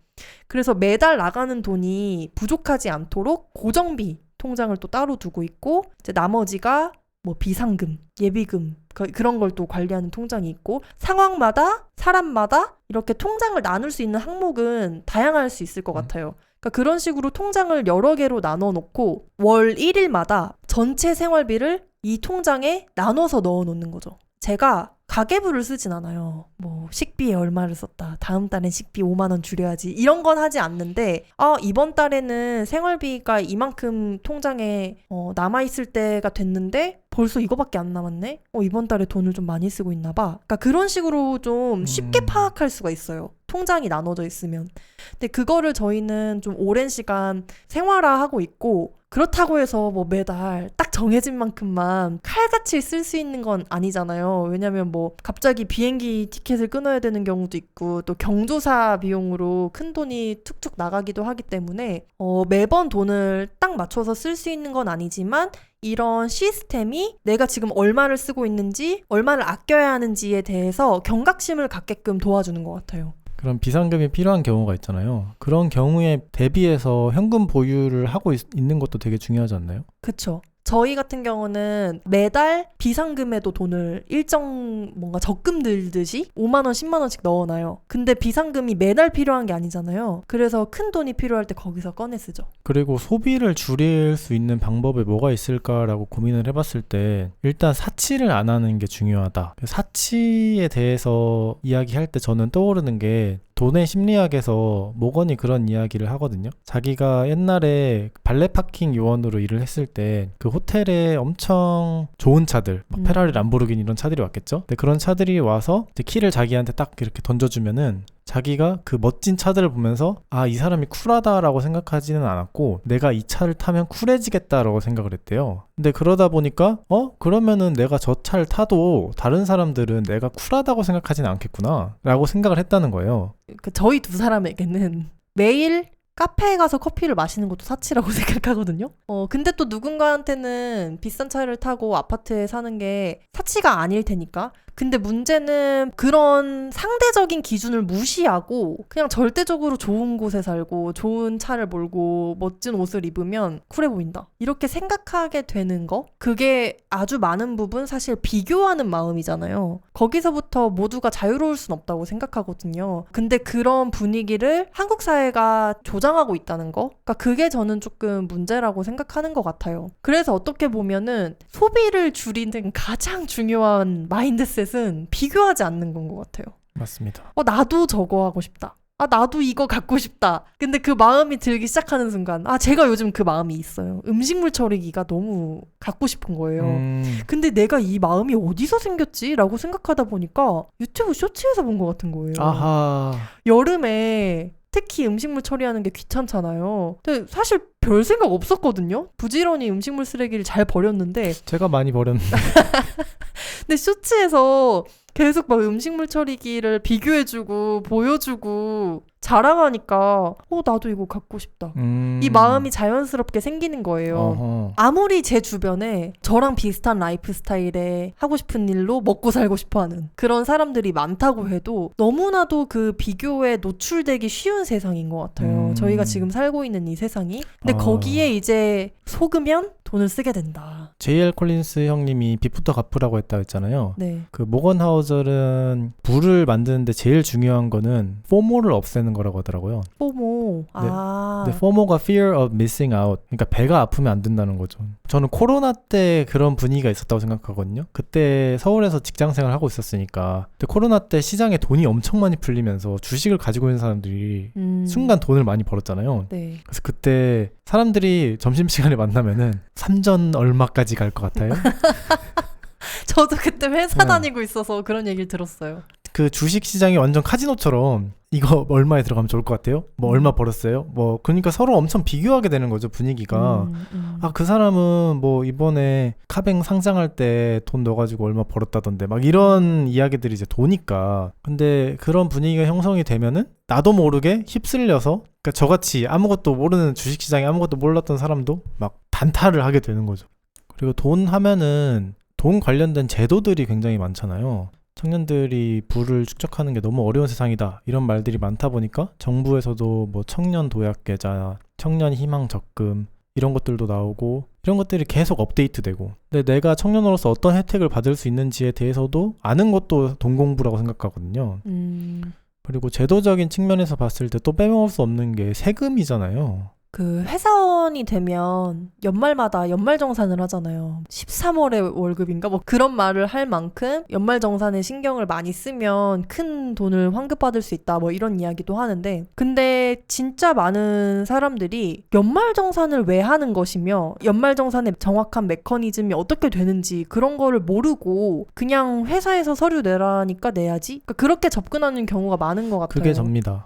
그래서 매달 나가는 돈이 부족하지 않도록 고정비 통장을 또 따로 두고 있고 이제 나머지가 뭐 비상금, 예비금 그런 걸 또 관리하는 통장이 있고 상황마다 사람마다 이렇게 통장을 나눌 수 있는 항목은 다양할 수 있을 것 같아요. 그러니까 그런 식으로 통장을 여러 개로 나눠 놓고 월 1일마다 전체 생활비를 이 통장에 나눠서 넣어 놓는 거죠. 제가 가계부를 쓰진 않아요. 뭐 식비에 얼마를 썼다. 다음 달엔 식비 5만 원 줄여야지. 이런 건 하지 않는데 이번 달에는 생활비가 이만큼 통장에 남아있을 때가 됐는데 벌써 이거밖에 안 남았네? 이번 달에 돈을 좀 많이 쓰고 있나 봐. 그러니까 그런 식으로 좀 쉽게 파악할 수가 있어요. 통장이 나눠져 있으면. 근데 그거를 저희는 좀 오랜 시간 생활화하고 있고 그렇다고 해서 뭐 매달 딱 정해진 만큼만 칼같이 쓸 수 있는 건 아니잖아요. 왜냐면 뭐 갑자기 비행기 티켓을 끊어야 되는 경우도 있고 또 경조사 비용으로 큰 돈이 툭툭 나가기도 하기 때문에 매번 돈을 딱 맞춰서 쓸 수 있는 건 아니지만 이런 시스템이 내가 지금 얼마를 쓰고 있는지 얼마를 아껴야 하는지에 대해서 경각심을 갖게끔 도와주는 것 같아요.
그런 비상금이 필요한 경우가 있잖아요. 그런 경우에 대비해서 현금 보유를 하고 있는 것도 되게 중요하지 않나요?
그쵸. 저희 같은 경우는 매달 비상금에도 돈을 일정 뭔가 적금 들듯이 5만 원, 10만 원씩 넣어놔요. 근데 비상금이 매달 필요한 게 아니잖아요. 그래서 큰 돈이 필요할 때 거기서 꺼내 쓰죠.
그리고 소비를 줄일 수 있는 방법이 뭐가 있을까라고 고민을 해봤을 때 일단 사치를 안 하는 게 중요하다. 사치에 대해서 이야기할 때 저는 떠오르는 게 돈의 심리학에서 모건이 그런 이야기를 하거든요. 자기가 옛날에 발레 파킹 요원으로 일을 했을 때 그 호텔에 엄청 좋은 차들, 막 페라리, 람보르기니 이런 차들이 왔겠죠. 근데 그런 차들이 와서 이제 키를 자기한테 딱 이렇게 던져주면은 자기가 그 멋진 차들을 보면서 이 사람이 쿨하다라고 생각하지는 않았고 내가 이 차를 타면 쿨해지겠다라고 생각을 했대요. 근데 그러다 보니까 그러면은 내가 저 차를 타도 다른 사람들은 내가 쿨하다고 생각하지는 않겠구나 라고 생각을 했다는 거예요.
저희 두 사람에게는 매일 카페에 가서 커피를 마시는 것도 사치라고 생각하거든요. 근데 또 누군가한테는 비싼 차를 타고 아파트에 사는 게 사치가 아닐 테니까. 근데 문제는 그런 상대적인 기준을 무시하고 그냥 절대적으로 좋은 곳에 살고 좋은 차를 몰고 멋진 옷을 입으면 쿨해 보인다. 이렇게 생각하게 되는 거? 그게 아주 많은 부분 사실 비교하는 마음이잖아요. 거기서부터 모두가 자유로울 순 없다고 생각하거든요. 근데 그런 분위기를 한국 사회가 조장하고 있다는 거? 그러니까 그게 저는 조금 문제라고 생각하는 것 같아요. 그래서 어떻게 보면은 소비를 줄이는 가장 중요한 마인드셋은 비교하지 않는 건 것 같아요.
맞습니다.
나도 저거 하고 싶다. 나도 이거 갖고 싶다. 근데 그 마음이 들기 시작하는 순간 제가 요즘 그 마음이 있어요. 음식물 처리기가 너무 갖고 싶은 거예요. 근데 내가 이 마음이 어디서 생겼지? 라고 생각하다 보니까 유튜브 쇼츠에서 본 것 같은 거예요.
아하.
여름에 특히 음식물 처리하는 게 귀찮잖아요. 근데 사실 별 생각 없었거든요. 부지런히 음식물 쓰레기를 잘 버렸는데
제가 많이 버렸는데
근데 쇼츠에서 계속 막 음식물 처리기를 비교해주고 보여주고 자랑하니까 나도 이거 갖고 싶다. 이 마음이 자연스럽게 생기는 거예요.
어허.
아무리 제 주변에 저랑 비슷한 라이프 스타일에 하고 싶은 일로 먹고 살고 싶어하는 그런 사람들이 많다고 해도 너무나도 그 비교에 노출되기 쉬운 세상인 것 같아요. 저희가 지금 살고 있는 이 세상이. 근데 거기에 이제 속으면 돈을 쓰게 된다.
J.L. 콜린스 형님이 빚부터 갚으라고 했다고 했잖아요.
네.
그 모건 하우절은 부를 만드는데 제일 중요한 거는 포모를 없애는 거라고 하더라고요.
포모.
네. 근데 포모가 fear of missing out. 그러니까 배가 아프면 안 된다는 거죠. 저는 코로나 때 그런 분위기가 있었다고 생각하거든요. 그때 서울에서 직장생활 하고 있었으니까. 근데 코로나 때 시장에 돈이 엄청 많이 풀리면서 주식을 가지고 있는 사람들이 순간 돈을 많이 벌었잖아요.
네.
그래서 그때 사람들이 점심시간에 만나면은 삼전 얼마까지 갈 것 같아요?
저도 그때 회사 다니고 있어서 그런 얘기를 들었어요.
그 주식 시장이 완전 카지노처럼 이거 얼마에 들어가면 좋을 것 같아요? 뭐 얼마 벌었어요? 뭐 그러니까 서로 엄청 비교하게 되는 거죠, 분위기가. 그 사람은 뭐 이번에 카뱅 상장할 때 돈 넣어가지고 얼마 벌었다던데 막 이런 이야기들이 이제 도니까. 근데 그런 분위기가 형성이 되면은 나도 모르게 휩쓸려서 그러니까 저같이 아무것도 모르는 주식시장에 아무것도 몰랐던 사람도 막 단타를 하게 되는 거죠. 그리고 돈 하면은 돈 관련된 제도들이 굉장히 많잖아요. 청년들이 부를 축적하는 게 너무 어려운 세상이다 이런 말들이 많다 보니까 정부에서도 뭐 청년 도약 계좌, 청년 희망 적금 이런 것들도 나오고 이런 것들이 계속 업데이트되고 근데 내가 청년으로서 어떤 혜택을 받을 수 있는지에 대해서도 아는 것도 돈 공부라고 생각하거든요. 그리고 제도적인 측면에서 봤을 때 또 빼먹을 수 없는 게 세금이잖아요.
그 회사원이 되면 연말마다 연말정산을 하잖아요. 13월에 월급인가? 뭐 그런 말을 할 만큼 연말정산에 신경을 많이 쓰면 큰 돈을 환급받을 수 있다. 뭐 이런 이야기도 하는데, 근데 진짜 많은 사람들이 연말정산을 왜 하는 것이며 연말정산의 정확한 메커니즘이 어떻게 되는지 그런 거를 모르고 그냥 회사에서 서류 내라니까 내야지? 그러니까 그렇게 접근하는 경우가 많은 것 같아요.
그게 접니다.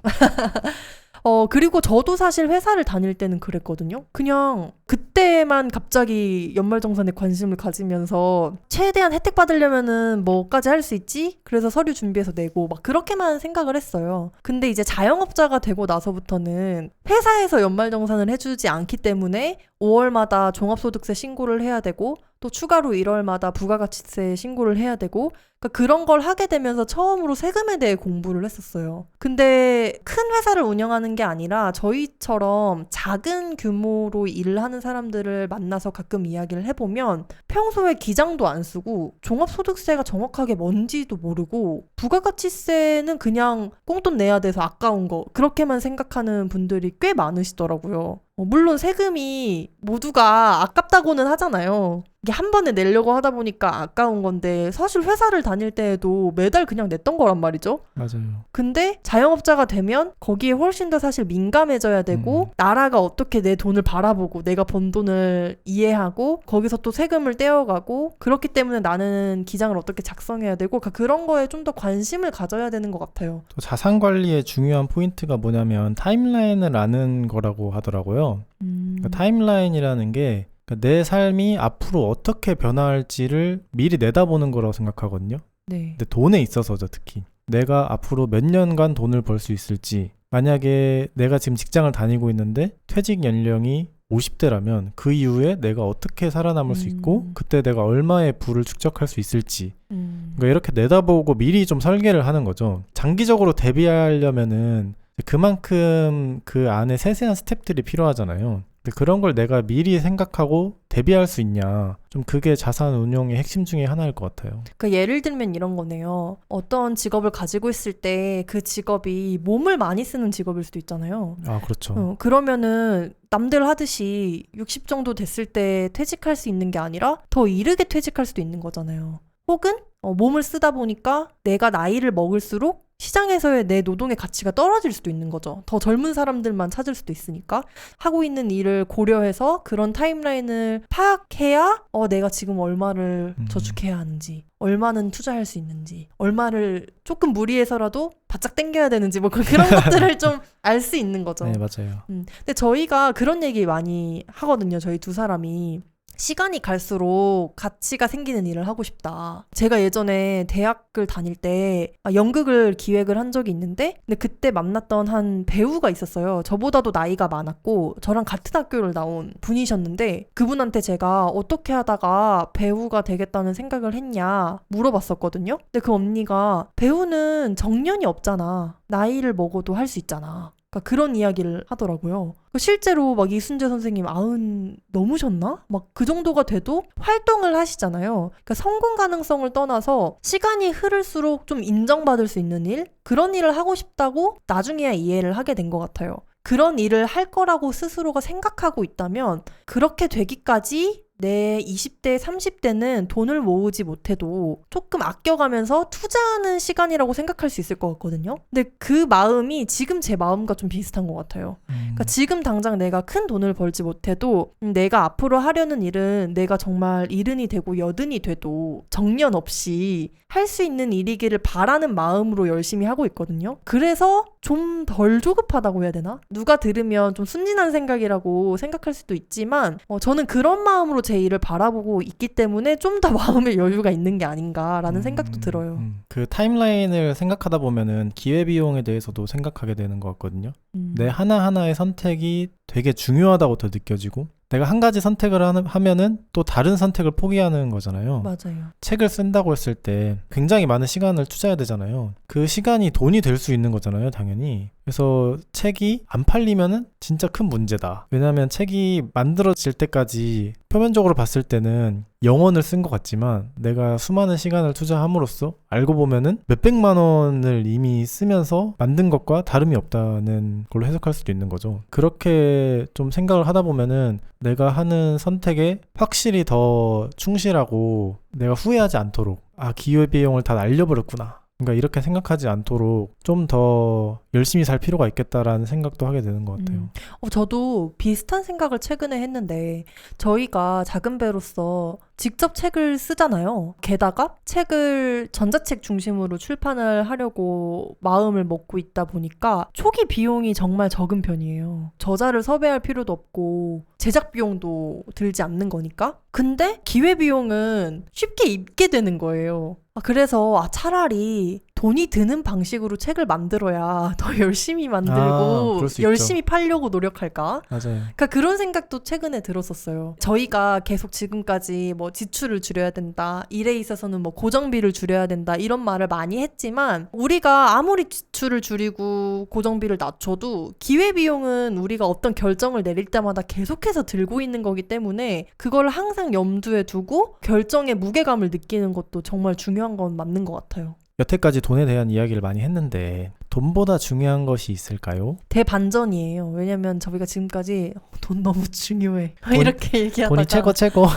그리고 저도 사실 회사를 다닐 때는 그랬거든요. 그냥 그때만 갑자기 연말정산에 관심을 가지면서 최대한 혜택 받으려면은 뭐까지 할 수 있지? 그래서 서류 준비해서 내고 막 그렇게만 생각을 했어요. 근데 이제 자영업자가 되고 나서부터는 회사에서 연말정산을 해주지 않기 때문에 5월마다 종합소득세 신고를 해야 되고 또 추가로 1월마다 부가가치세 신고를 해야 되고, 그러니까 그런 걸 하게 되면서 처음으로 세금에 대해 공부를 했었어요. 근데 큰 회사를 운영하는 게 아니라 저희처럼 작은 규모로 일을 하는 사람들을 만나서 가끔 이야기를 해보면 평소에 기장도 안 쓰고 종합소득세가 정확하게 뭔지도 모르고 부가가치세는 그냥 꽁돈 내야 돼서 아까운 거 그렇게만 생각하는 분들이 꽤 많으시더라고요. 물론 세금이 모두가 아깝다고는 하잖아요. 이게 한 번에 내려고 하다 보니까 아까운 건데 사실 회사를 다닐 때에도 매달 그냥 냈던 거란 말이죠.
맞아요.
근데 자영업자가 되면 거기에 훨씬 더 사실 민감해져야 되고 나라가 어떻게 내 돈을 바라보고 내가 번 돈을 이해하고 거기서 또 세금을 떼어가고 그렇기 때문에 나는 기장을 어떻게 작성해야 되고 그런 거에 좀 더 관심을 가져야 되는 것 같아요.
또 자산 관리의 중요한 포인트가 뭐냐면 타임라인을 아는 거라고 하더라고요. 그러니까 타임라인이라는 게 내 삶이 앞으로 어떻게 변화할지를 미리 내다보는 거라고 생각하거든요.
네.
근데 돈에 있어서죠, 특히. 내가 앞으로 몇 년간 돈을 벌 수 있을지. 만약에 내가 지금 직장을 다니고 있는데 퇴직 연령이 50대라면 그 이후에 내가 어떻게 살아남을 수 있고 그때 내가 얼마의 부를 축적할 수 있을지. 그러니까 이렇게 내다보고 미리 좀 설계를 하는 거죠. 장기적으로 대비하려면은 그만큼 그 안에 세세한 스텝들이 필요하잖아요. 그런 걸 내가 미리 생각하고 대비할 수 있냐. 좀 그게 자산 운용의 핵심 중에 하나일 것 같아요.
그러니까 예를 들면 이런 거네요. 어떤 직업을 가지고 있을 때 그 직업이 몸을 많이 쓰는 직업일 수도 있잖아요.
아, 그렇죠.
그러면은 남들 하듯이 60 정도 됐을 때 퇴직할 수 있는 게 아니라 더 이르게 퇴직할 수도 있는 거잖아요. 혹은 몸을 쓰다 보니까 내가 나이를 먹을수록 시장에서의 내 노동의 가치가 떨어질 수도 있는 거죠. 더 젊은 사람들만 찾을 수도 있으니까 하고 있는 일을 고려해서 그런 타임라인을 파악해야 내가 지금 얼마를 저축해야 하는지, 얼마는 투자할 수 있는지, 얼마를 조금 무리해서라도 바짝 당겨야 되는지 뭐 그런 것들을 좀 알 수 있는 거죠.
네, 맞아요.
근데 저희가 그런 얘기 많이 하거든요. 저희 두 사람이. 시간이 갈수록 가치가 생기는 일을 하고 싶다. 제가 예전에 대학을 다닐 때 연극을 기획을 한 적이 있는데 근데 그때 만났던 한 배우가 있었어요. 저보다도 나이가 많았고 저랑 같은 학교를 나온 분이셨는데 그분한테 제가 어떻게 하다가 배우가 되겠다는 생각을 했냐 물어봤었거든요. 근데 그 언니가 배우는 정년이 없잖아. 나이를 먹어도 할 수 있잖아. 그러니까 그런 이야기를 하더라고요. 실제로 막 이순재 선생님 90 넘으셨나? 막 그 정도가 돼도 활동을 하시잖아요. 그러니까 성공 가능성을 떠나서 시간이 흐를수록 좀 인정받을 수 있는 일? 그런 일을 하고 싶다고 나중에야 이해를 하게 된 것 같아요. 그런 일을 할 거라고 스스로가 생각하고 있다면 그렇게 되기까지 내 20대, 30대는 돈을 모으지 못해도 조금 아껴가면서 투자하는 시간이라고 생각할 수 있을 것 같거든요. 근데 그 마음이 지금 제 마음과 좀 비슷한 것 같아요. 그러니까 지금 당장 내가 큰 돈을 벌지 못해도 내가 앞으로 하려는 일은 내가 정말 70이 되고 80이 돼도 정년 없이 할 수 있는 일이기를 바라는 마음으로 열심히 하고 있거든요. 그래서 좀 덜 조급하다고 해야 되나? 누가 들으면 좀 순진한 생각이라고 생각할 수도 있지만 저는 그런 마음으로 제 일을 바라보고 있기 때문에 좀 더 마음의 여유가 있는 게 아닌가라는 생각도 들어요.
그 타임라인을 생각하다 보면은 기회비용에 대해서도 생각하게 되는 것 같거든요. 내 하나하나의 선택이 되게 중요하다고 더 느껴지고 내가 한 가지 선택을 하면은 또 다른 선택을 포기하는 거잖아요.
맞아요.
책을 쓴다고 했을 때 굉장히 많은 시간을 투자해야 되잖아요. 그 시간이 돈이 될 수 있는 거잖아요, 당연히. 그래서 책이 안 팔리면은 진짜 큰 문제다. 왜냐하면 책이 만들어질 때까지 표면적으로 봤을 때는 영원을 쓴 것 같지만 내가 수많은 시간을 투자함으로써 알고 보면은 몇백만 원을 이미 쓰면서 만든 것과 다름이 없다는 걸로 해석할 수도 있는 거죠. 그렇게 좀 생각을 하다 보면은 내가 하는 선택에 확실히 더 충실하고 내가 후회하지 않도록 기회비용을 다 날려버렸구나. 그러니까 이렇게 생각하지 않도록 좀 더 열심히 살 필요가 있겠다라는 생각도 하게 되는 것 같아요.
저도 비슷한 생각을 최근에 했는데 저희가 작은 배로서 직접 책을 쓰잖아요. 게다가 책을 전자책 중심으로 출판을 하려고 마음을 먹고 있다 보니까 초기 비용이 정말 적은 편이에요. 저자를 섭외할 필요도 없고 제작 비용도 들지 않는 거니까. 근데 기회비용은 쉽게 입게 되는 거예요. 그래서 차라리 돈이 드는 방식으로 책을 만들어야 더 열심히 만들고
그럴 수
열심히
있죠.
팔려고 노력할까?
맞아요.
그러니까 그런 생각도 최근에 들었었어요. 저희가 계속 지금까지 뭐 지출을 줄여야 된다, 일에 있어서는 뭐 고정비를 줄여야 된다 이런 말을 많이 했지만 우리가 아무리 지출을 줄이고 고정비를 낮춰도 기회비용은 우리가 어떤 결정을 내릴 때마다 계속해서 들고 있는 거기 때문에 그걸 항상 염두에 두고 결정의 무게감을 느끼는 것도 정말 중요한 건 맞는 것 같아요.
여태까지 돈에 대한 이야기를 많이 했는데 돈보다 중요한 것이 있을까요?
대반전이에요. 왜냐면 저희가 지금까지 돈 너무 중요해 이렇게 얘기하다가
돈이 최고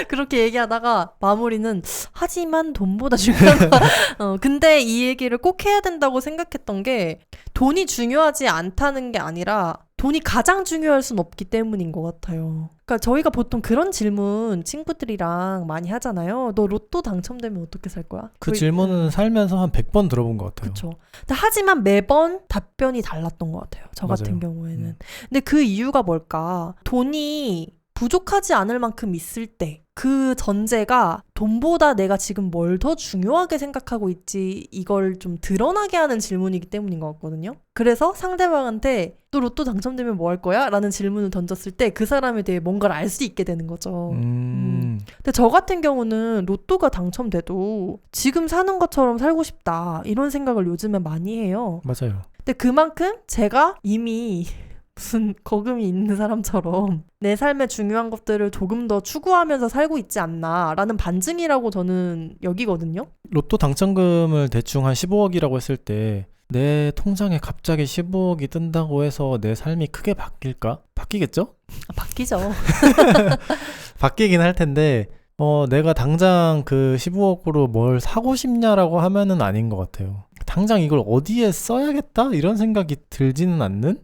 그렇게 얘기하다가 마무리는 하지만 돈보다 중요하다. 근데 이 얘기를 꼭 해야 된다고 생각했던 게 돈이 중요하지 않다는 게 아니라 돈이 가장 중요할 순 없기 때문인 것 같아요. 그러니까 저희가 보통 그런 질문 친구들이랑 많이 하잖아요. 너 로또 당첨되면 어떻게 살 거야?
그 질문은 살면서 한 100번 들어본 것 같아요.
그렇죠. 하지만 매번 답변이 달랐던 것 같아요. 저
맞아요.
같은 경우에는. 근데 그 이유가 뭘까? 돈이 부족하지 않을 만큼 있을 때 그 전제가 돈보다 내가 지금 뭘 더 중요하게 생각하고 있지 이걸 좀 드러나게 하는 질문이기 때문인 것 같거든요. 그래서 상대방한테 너 로또 당첨되면 뭐 할 거야? 라는 질문을 던졌을 때 그 사람에 대해 뭔가를 알 수 있게 되는 거죠. 근데 저 같은 경우는 로또가 당첨돼도 지금 사는 것처럼 살고 싶다 이런 생각을 요즘에 많이 해요.
맞아요.
근데 그만큼 제가 이미 무슨 거금이 있는 사람처럼 내 삶의 중요한 것들을 조금 더 추구하면서 살고 있지 않나 라는 반증이라고 저는 여기거든요.
로또 당첨금을 대충 한 15억이라고 했을 때 내 통장에 갑자기 15억이 뜬다고 해서 내 삶이 크게 바뀔까? 바뀌겠죠?
바뀌죠.
바뀌긴 할 텐데 내가 당장 그 15억으로 뭘 사고 싶냐라고 하면은 아닌 것 같아요. 당장 이걸 어디에 써야겠다? 이런 생각이 들지는 않는?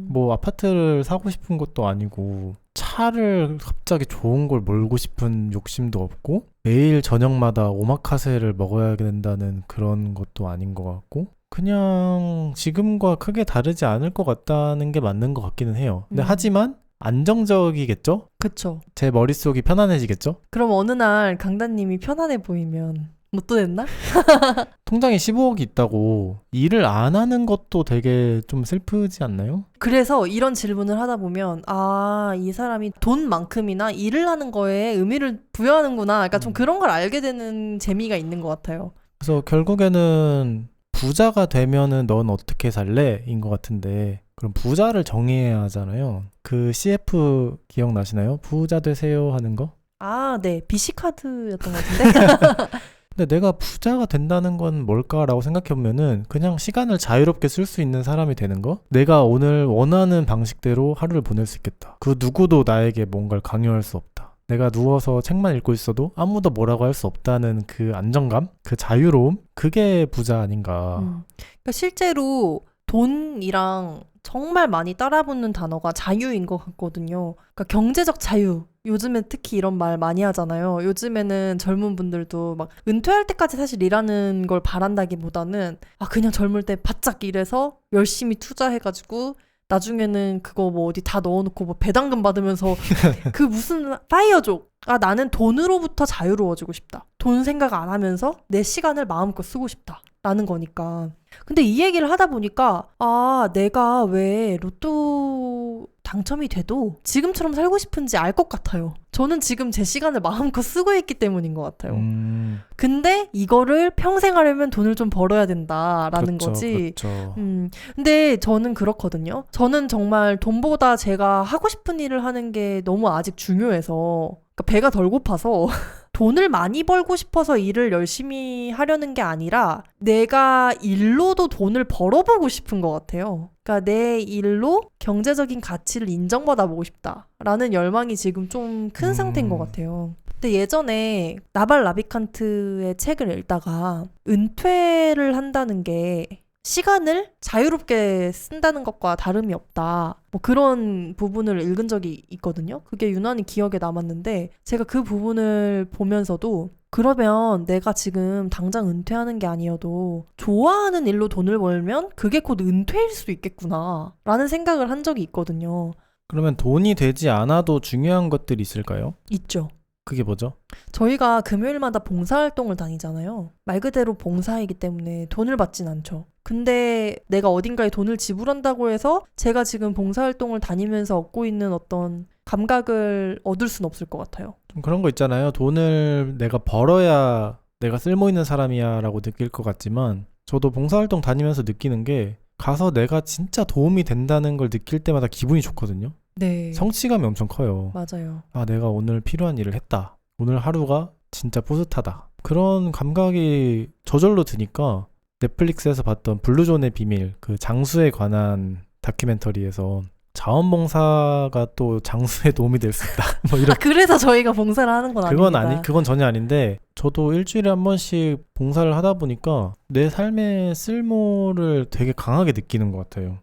뭐 아파트를 사고 싶은 것도 아니고 차를 갑자기 좋은 걸 몰고 싶은 욕심도 없고 매일 저녁마다 오마카세를 먹어야 된다는 그런 것도 아닌 것 같고 그냥 지금과 크게 다르지 않을 것 같다는 게 맞는 것 같기는 해요. 근데 하지만 안정적이겠죠?
그쵸.
제 머릿속이 편안해지겠죠?
그럼 어느 날 강다님이 편안해 보이면 로또 됐나?
통장에 15억이 있다고 일을 안 하는 것도 되게 좀 슬프지 않나요?
그래서 이런 질문을 하다 보면 이 사람이 돈만큼이나 일을 하는 거에 의미를 부여하는구나. 그러니까 좀 그런 걸 알게 되는 재미가 있는 것 같아요.
그래서 결국에는 부자가 되면은 넌 어떻게 살래? 인 것 같은데 그럼 부자를 정해야 하잖아요. 그 CF 기억나시나요? 부자 되세요 하는 거?
네. BC카드였던 것 같은데?
근데 내가 부자가 된다는 건 뭘까라고 생각해보면은 그냥 시간을 자유롭게 쓸 수 있는 사람이 되는 거? 내가 오늘 원하는 방식대로 하루를 보낼 수 있겠다. 그 누구도 나에게 뭔가를 강요할 수 없다. 내가 누워서 책만 읽고 있어도 아무도 뭐라고 할 수 없다는 그 안정감? 그 자유로움? 그게 부자 아닌가.
그러니까 실제로 돈이랑 정말 많이 따라붙는 단어가 자유인 것 같거든요. 그러니까 경제적 자유. 요즘에 특히 이런 말 많이 하잖아요. 요즘에는 젊은 분들도 막 은퇴할 때까지 사실 일하는 걸 바란다기보다는 그냥 젊을 때 바짝 일해서 열심히 투자해가지고 나중에는 그거 뭐 어디 다 넣어놓고 뭐 배당금 받으면서 그 무슨 파이어족. 나는 돈으로부터 자유로워지고 싶다. 돈 생각 안 하면서 내 시간을 마음껏 쓰고 싶다. 라는 거니까. 근데 이 얘기를 하다 보니까 내가 왜 로또 당첨이 돼도 지금처럼 살고 싶은지 알 것 같아요. 저는 지금 제 시간을 마음껏 쓰고 있기 때문인 것 같아요. 근데 이거를 평생 하려면 돈을 좀 벌어야 된다라는
그렇죠,
거지.
그렇죠.
근데 저는 그렇거든요. 저는 정말 돈보다 제가 하고 싶은 일을 하는 게 너무 아직 중요해서 그러니까 배가 덜 고파서 돈을 많이 벌고 싶어서 일을 열심히 하려는 게 아니라 내가 일로도 돈을 벌어보고 싶은 것 같아요. 그러니까 내 일로 경제적인 가치를 인정받아 보고 싶다라는 열망이 지금 좀 큰 상태인 것 같아요. 근데 예전에 나발 라비칸트의 책을 읽다가 은퇴를 한다는 게 시간을 자유롭게 쓴다는 것과 다름이 없다. 뭐 그런 부분을 읽은 적이 있거든요. 그게 유난히 기억에 남았는데 제가 그 부분을 보면서도 그러면 내가 지금 당장 은퇴하는 게 아니어도 좋아하는 일로 돈을 벌면 그게 곧 은퇴일 수 있겠구나 라는 생각을 한 적이 있거든요.
그러면 돈이 되지 않아도 중요한 것들이 있을까요?
있죠.
그게 뭐죠?
저희가 금요일마다 봉사활동을 다니잖아요. 말 그대로 봉사이기 때문에 돈을 받진 않죠. 근데 내가 어딘가에 돈을 지불한다고 해서 제가 지금 봉사활동을 다니면서 얻고 있는 어떤 감각을 얻을 순 없을 것 같아요.
좀 그런 거 있잖아요. 돈을 내가 벌어야 내가 쓸모 있는 사람이야 라고 느낄 것 같지만 저도 봉사활동 다니면서 느끼는 게 가서 내가 진짜 도움이 된다는 걸 느낄 때마다 기분이 좋거든요.
네.
성취감이 엄청 커요.
맞아요.
아, 내가 오늘 필요한 일을 했다. 오늘 하루가 진짜 뿌듯하다. 그런 감각이 저절로 드니까 넷플릭스에서 봤던 블루존의 비밀, 그 장수에 관한 다큐멘터리에서 자원봉사가 또 장수에 도움이 될 수 있다. 뭐 이런.
그래서 저희가 봉사를 하는 건 아닙니다.
그건 전혀 아닌데 저도 일주일에 한 번씩 봉사를 하다 보니까 내 삶의 쓸모를 되게 강하게 느끼는 것 같아요.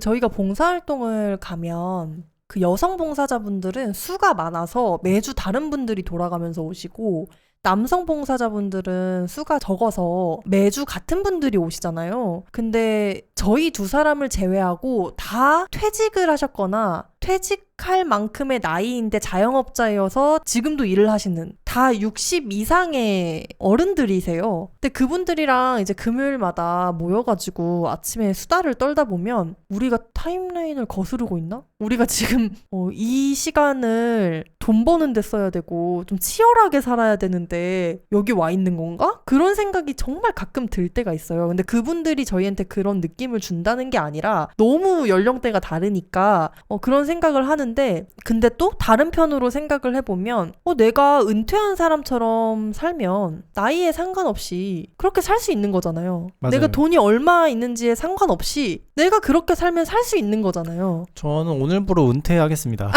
저희가 봉사활동을 가면 그 여성 봉사자분들은 수가 많아서 매주 다른 분들이 돌아가면서 오시고 남성 봉사자분들은 수가 적어서 매주 같은 분들이 오시잖아요. 근데 저희 두 사람을 제외하고 다 퇴직을 하셨거나 퇴직할 만큼의 나이인데 자영업자여서 지금도 일을 하시는 다 60 이상의 어른들이세요. 근데 그분들이랑 이제 금요일마다 모여가지고 아침에 수다를 떨다 보면 우리가 타임라인을 거스르고 있나? 우리가 지금 이 시간을 돈 버는 데 써야 되고 좀 치열하게 살아야 되는데 여기 와 있는 건가? 그런 생각이 정말 가끔 들 때가 있어요. 근데 그분들이 저희한테 그런 느낌을 준다는 게 아니라 너무 연령대가 다르니까 그런 생각을 하는데 근데 또 다른 편으로 생각을 해보면 내가 은퇴한 사람처럼 살면 나이에 상관없이 그렇게 살 수 있는 거잖아요.
맞아요.
내가 돈이 얼마 있는지에 상관없이 내가 그렇게 살면 살 수 있는 거잖아요.
저는 오늘부로 은퇴하겠습니다.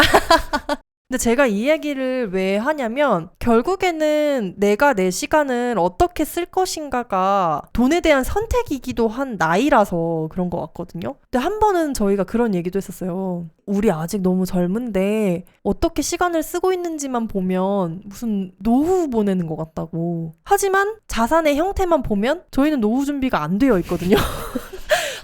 근데 제가 이 얘기를 왜 하냐면 결국에는 내가 내 시간을 어떻게 쓸 것인가가 돈에 대한 선택이기도 한 나이라서 그런 것 같거든요. 근데 한 번은 저희가 그런 얘기도 했었어요. 우리 아직 너무 젊은데 어떻게 시간을 쓰고 있는지만 보면 무슨 노후 보내는 것 같다고. 하지만 자산의 형태만 보면 저희는 노후 준비가 안 되어 있거든요.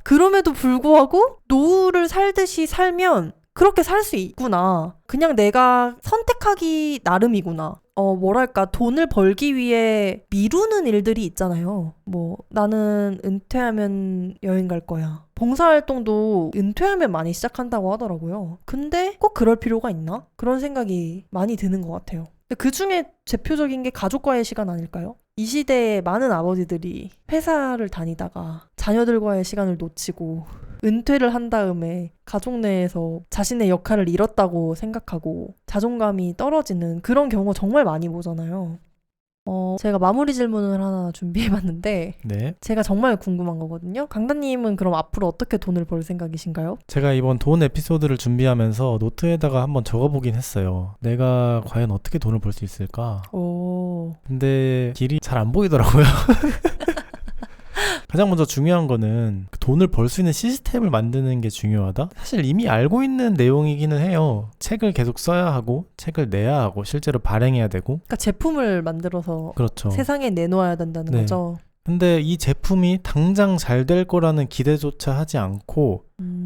그럼에도 불구하고 노후를 살듯이 살면 그렇게 살 수 있구나. 그냥 내가 선택하기 나름이구나. 뭐랄까, 돈을 벌기 위해 미루는 일들이 있잖아요. 뭐, 나는 은퇴하면 여행 갈 거야. 봉사활동도 은퇴하면 많이 시작한다고 하더라고요. 근데 꼭 그럴 필요가 있나? 그런 생각이 많이 드는 것 같아요. 근데 그 중에 대표적인 게 가족과의 시간 아닐까요? 이 시대에 많은 아버지들이 회사를 다니다가 자녀들과의 시간을 놓치고 은퇴를 한 다음에 가족 내에서 자신의 역할을 잃었다고 생각하고 자존감이 떨어지는 그런 경우 정말 많이 보잖아요. 제가 마무리 질문을 하나 준비해봤는데
네.
제가 정말 궁금한 거거든요. 강다님은 그럼 앞으로 어떻게 돈을 벌 생각이신가요?
제가 이번 돈 에피소드를 준비하면서 노트에다가 한번 적어보긴 했어요. 내가 과연 어떻게 돈을 벌 수 있을까? 근데 길이 잘 안 보이더라고요. 가장 먼저 중요한 거는 돈을 벌 수 있는 시스템을 만드는 게 중요하다? 사실 이미 알고 있는 내용이기는 해요. 책을 계속 써야 하고 책을 내야 하고 실제로 발행해야 되고
그러니까 제품을 만들어서
그렇죠.
세상에 내놓아야 된다는
네.
거죠.
근데 이 제품이 당장 잘 될 거라는 기대조차 하지 않고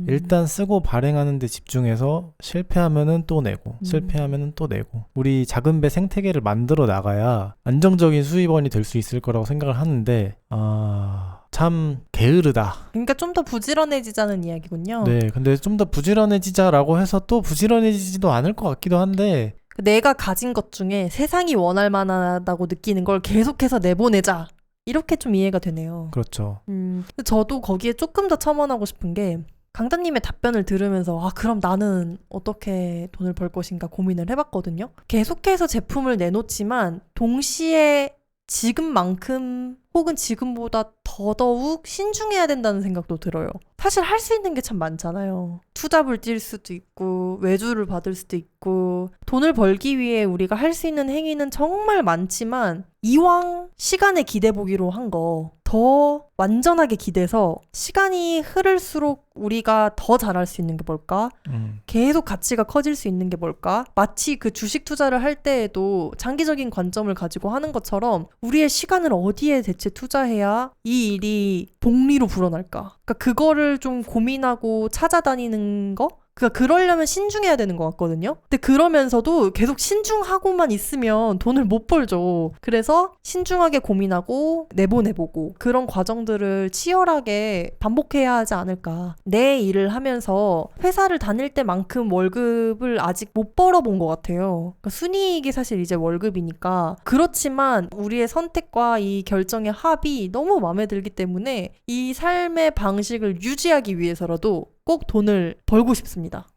일단 쓰고 발행하는 데 집중해서 실패하면은 또 내고 실패하면은 또 내고 우리 작은 배 생태계를 만들어 나가야 안정적인 수입원이 될 수 있을 거라고 생각을 하는데 참 게으르다.
그러니까 좀 더 부지런해지자는 이야기군요.
네, 근데 좀 더 부지런해지자라고 해서 또 부지런해지지도 않을 것 같기도 한데
내가 가진 것 중에 세상이 원할 만하다고 느끼는 걸 계속해서 내보내자. 이렇게 좀 이해가 되네요.
그렇죠.
저도 거기에 조금 더 첨언하고 싶은 게 강다님의 답변을 들으면서 그럼 나는 어떻게 돈을 벌 것인가 고민을 해봤거든요. 계속해서 제품을 내놓지만 동시에 지금만큼 혹은 지금보다 더더욱 신중해야 된다는 생각도 들어요. 사실 할 수 있는 게 참 많잖아요. 투잡을 뛸 수도 있고 외주를 받을 수도 있고 돈을 벌기 위해 우리가 할 수 있는 행위는 정말 많지만 이왕 시간에 기대보기로 한 거 더 완전하게 기대서 시간이 흐를수록 우리가 더 잘할 수 있는 게 뭘까? 계속 가치가 커질 수 있는 게 뭘까? 마치 그 주식 투자를 할 때에도 장기적인 관점을 가지고 하는 것처럼 우리의 시간을 어디에 대체 투자해야 이 일이 복리로 불어날까? 그러니까 그거를 좀 고민하고 찾아다니는 거? 그러니까 그러려면 신중해야 되는 것 같거든요. 근데 그러면서도 계속 신중하고만 있으면 돈을 못 벌죠. 그래서 신중하게 고민하고 내보내보고 그런 과정들을 치열하게 반복해야 하지 않을까. 내 일을 하면서 회사를 다닐 때만큼 월급을 아직 못 벌어본 것 같아요. 그러니까 순이익이 사실 이제 월급이니까. 그렇지만 우리의 선택과 이 결정의 합이 너무 마음에 들기 때문에 이 삶의 방식을 유지하기 위해서라도 꼭 돈을 벌고 싶습니다.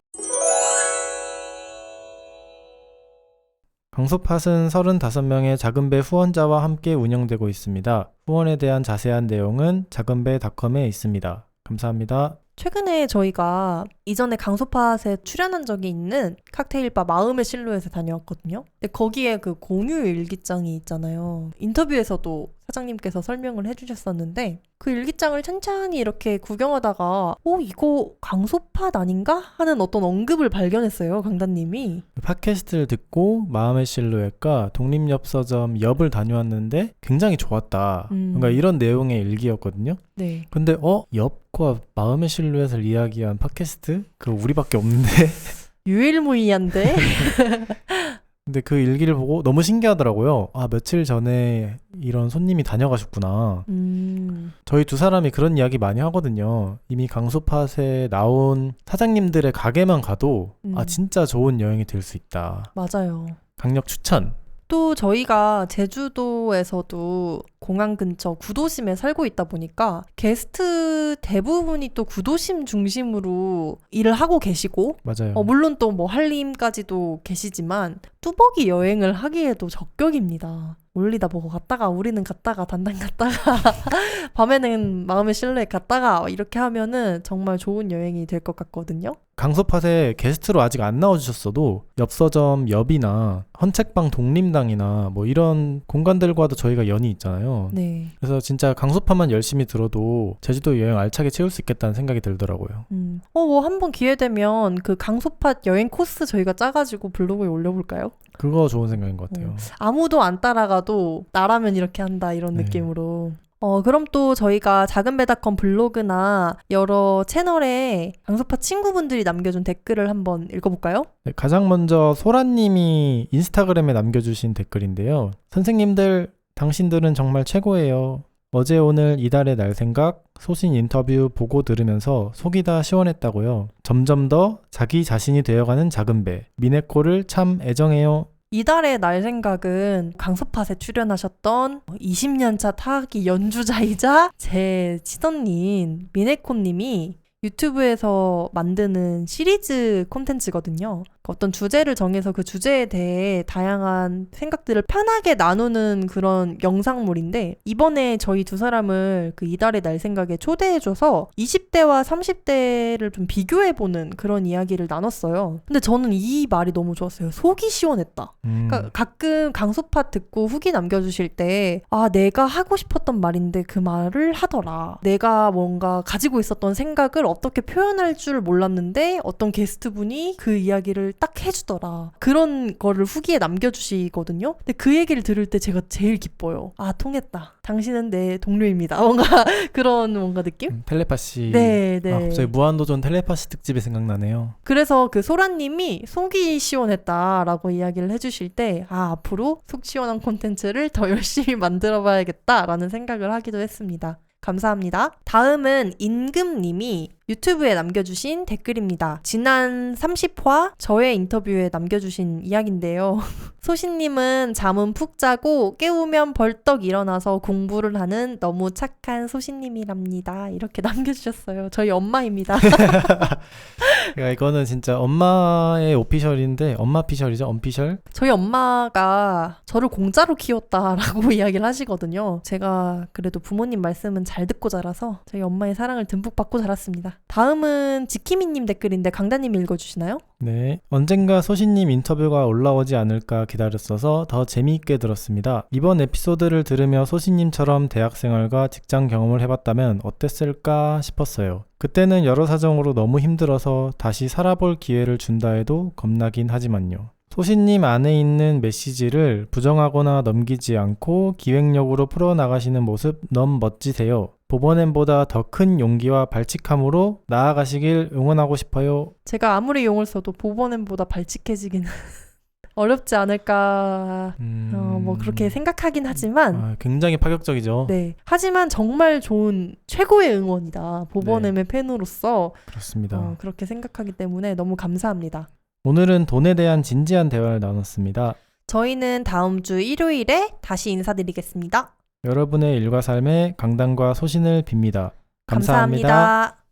강소팟은 35명의 작은배 후원자와 함께 운영되고 있습니다. 후원에 대한 자세한 내용은 작은배닷컴에 있습니다. 감사합니다.
최근에 저희가 이전에 강소팟에 출연한 적이 있는 칵테일바 마음의 실루엣에 다녀왔거든요. 근데 거기에 그 공유 일기장이 있잖아요. 인터뷰에서도 사장님께서 설명을 해주셨었는데 그 일기장을 천천히 이렇게 구경하다가 이거 강소팟 아닌가? 하는 어떤 언급을 발견했어요. 강단님이.
팟캐스트를 듣고 마음의 실루엣과 독립엽서점 엽을 다녀왔는데 굉장히 좋았다. 뭔가 이런 내용의 일기였거든요.
네.
근데 엽과 마음의 실루엣을 이야기한 팟캐스트? 그거 우리밖에 없는데
유일무이한데?
근데 그 일기를 보고 너무 신기하더라고요. 며칠 전에 이런 손님이 다녀가셨구나. 저희 두 사람이 그런 이야기 많이 하거든요. 이미 강소팟에 나온 사장님들의 가게만 가도 진짜 좋은 여행이 될 수 있다.
맞아요.
강력 추천.
또 저희가 제주도에서도 공항 근처 구도심에 살고 있다 보니까 게스트 대부분이 또 구도심 중심으로 일을 하고 계시고
맞아요.
물론 또 뭐 한림까지도 계시지만 뚜벅이 여행을 하기에도 적격입니다. 올리다 보고 갔다가 우리는 갔다가 단단 갔다가 밤에는 마음의 실루엣 갔다가 이렇게 하면은 정말 좋은 여행이 될 것 같거든요.
강소팟에 게스트로 아직 안 나와주셨어도 엽서점 엽이나 헌책방 독림당이나 뭐 이런 공간들과도 저희가 연이 있잖아요.
네.
그래서 진짜 강소팟만 열심히 들어도 제주도 여행 알차게 채울 수 있겠다는 생각이 들더라고요.
뭐 한번 기회 되면 그 강소팟 여행 코스 저희가 짜가지고 블로그에 올려볼까요?
그거 좋은 생각인 것 같아요.
아무도 안 따라가도 나라면 이렇게 한다 이런 느낌으로. 그럼 또 저희가 작은배닷컴 블로그나 여러 채널에 강소팟 친구분들이 남겨준 댓글을 한번 읽어볼까요?
네, 가장 먼저 소라님이 인스타그램에 남겨주신 댓글인데요. 선생님들, 당신들은 정말 최고예요. 어제 오늘 이달의 날 생각, 소신 인터뷰 보고 들으면서 속이 다 시원했다고요. 점점 더 자기 자신이 되어가는 작은배. 미네코를 참 애정해요.
이달의 날 생각은 강소팟에 출연하셨던 20년차 타악기 연주자이자 제 치던님 미네코님이 유튜브에서 만드는 시리즈 콘텐츠거든요. 어떤 주제를 정해서 그 주제에 대해 다양한 생각들을 편하게 나누는 그런 영상물인데 이번에 저희 두 사람을 그 이달의 날 생각에 초대해줘서 20대와 30대를 좀 비교해보는 그런 이야기를 나눴어요. 근데 저는 이 말이 너무 좋았어요. 속이 시원했다. 그러니까 가끔 강소팟 듣고 후기 남겨주실 때 내가 하고 싶었던 말인데 그 말을 하더라. 내가 뭔가 가지고 있었던 생각을 어떻게 표현할 줄 몰랐는데 어떤 게스트분이 그 이야기를 딱 해주더라. 그런 거를 후기에 남겨주시거든요. 근데 그 얘기를 들을 때 제가 제일 기뻐요. 통했다. 당신은 내 동료입니다. 뭔가 그런 뭔가 느낌?
텔레파시.
네.
갑자기 무한도전 텔레파시 특집이 생각나네요.
그래서 그 소라님이 속이 시원했다라고 이야기를 해주실 때 앞으로 속 시원한 콘텐츠를 더 열심히 만들어봐야겠다라는 생각을 하기도 했습니다. 감사합니다. 다음은 임금님이 유튜브에 남겨주신 댓글입니다. 지난 30화 저의 인터뷰에 남겨주신 이야기인데요. 소신님은 잠은 푹 자고 깨우면 벌떡 일어나서 공부를 하는 너무 착한 소신님이랍니다. 이렇게 남겨주셨어요. 저희 엄마입니다.
그러니까 이거는 진짜 엄마의 오피셜인데 엄마 피셜이죠? 엄피셜?
저희 엄마가 저를 공짜로 키웠다라고 이야기를 하시거든요. 제가 그래도 부모님 말씀은 잘 듣고 자라서 저희 엄마의 사랑을 듬뿍 받고 자랐습니다. 다음은 지키미님 댓글인데 강다님 읽어주시나요?
네. 언젠가 소신님 인터뷰가 올라오지 않을까 기다렸어서 더 재미있게 들었습니다. 이번 에피소드를 들으며 소신님처럼 대학생활과 직장 경험을 해봤다면 어땠을까 싶었어요. 그때는 여러 사정으로 너무 힘들어서 다시 살아볼 기회를 준다 해도 겁나긴 하지만요. 소신님 안에 있는 메시지를 부정하거나 넘기지 않고 기획력으로 풀어나가시는 모습 너무 멋지세요. 보버nem보다 더 큰 용기와 발칙함으로 나아가시길 응원하고 싶어요.
제가 아무리 용을 써도 보버nem보다 발칙해지기는 어렵지 않을까 뭐 그렇게 생각하긴 하지만
굉장히 파격적이죠.
네. 하지만 정말 좋은 최고의 응원이다. 보버넴의 팬으로서
그렇습니다.
그렇게 생각하기 때문에 너무 감사합니다.
오늘은 돈에 대한 진지한 대화를 나눴습니다.
저희는 다음 주 일요일에 다시 인사드리겠습니다.
여러분의 일과 삶에 강단과 소신을 빕니다. 감사합니다.
감사합니다.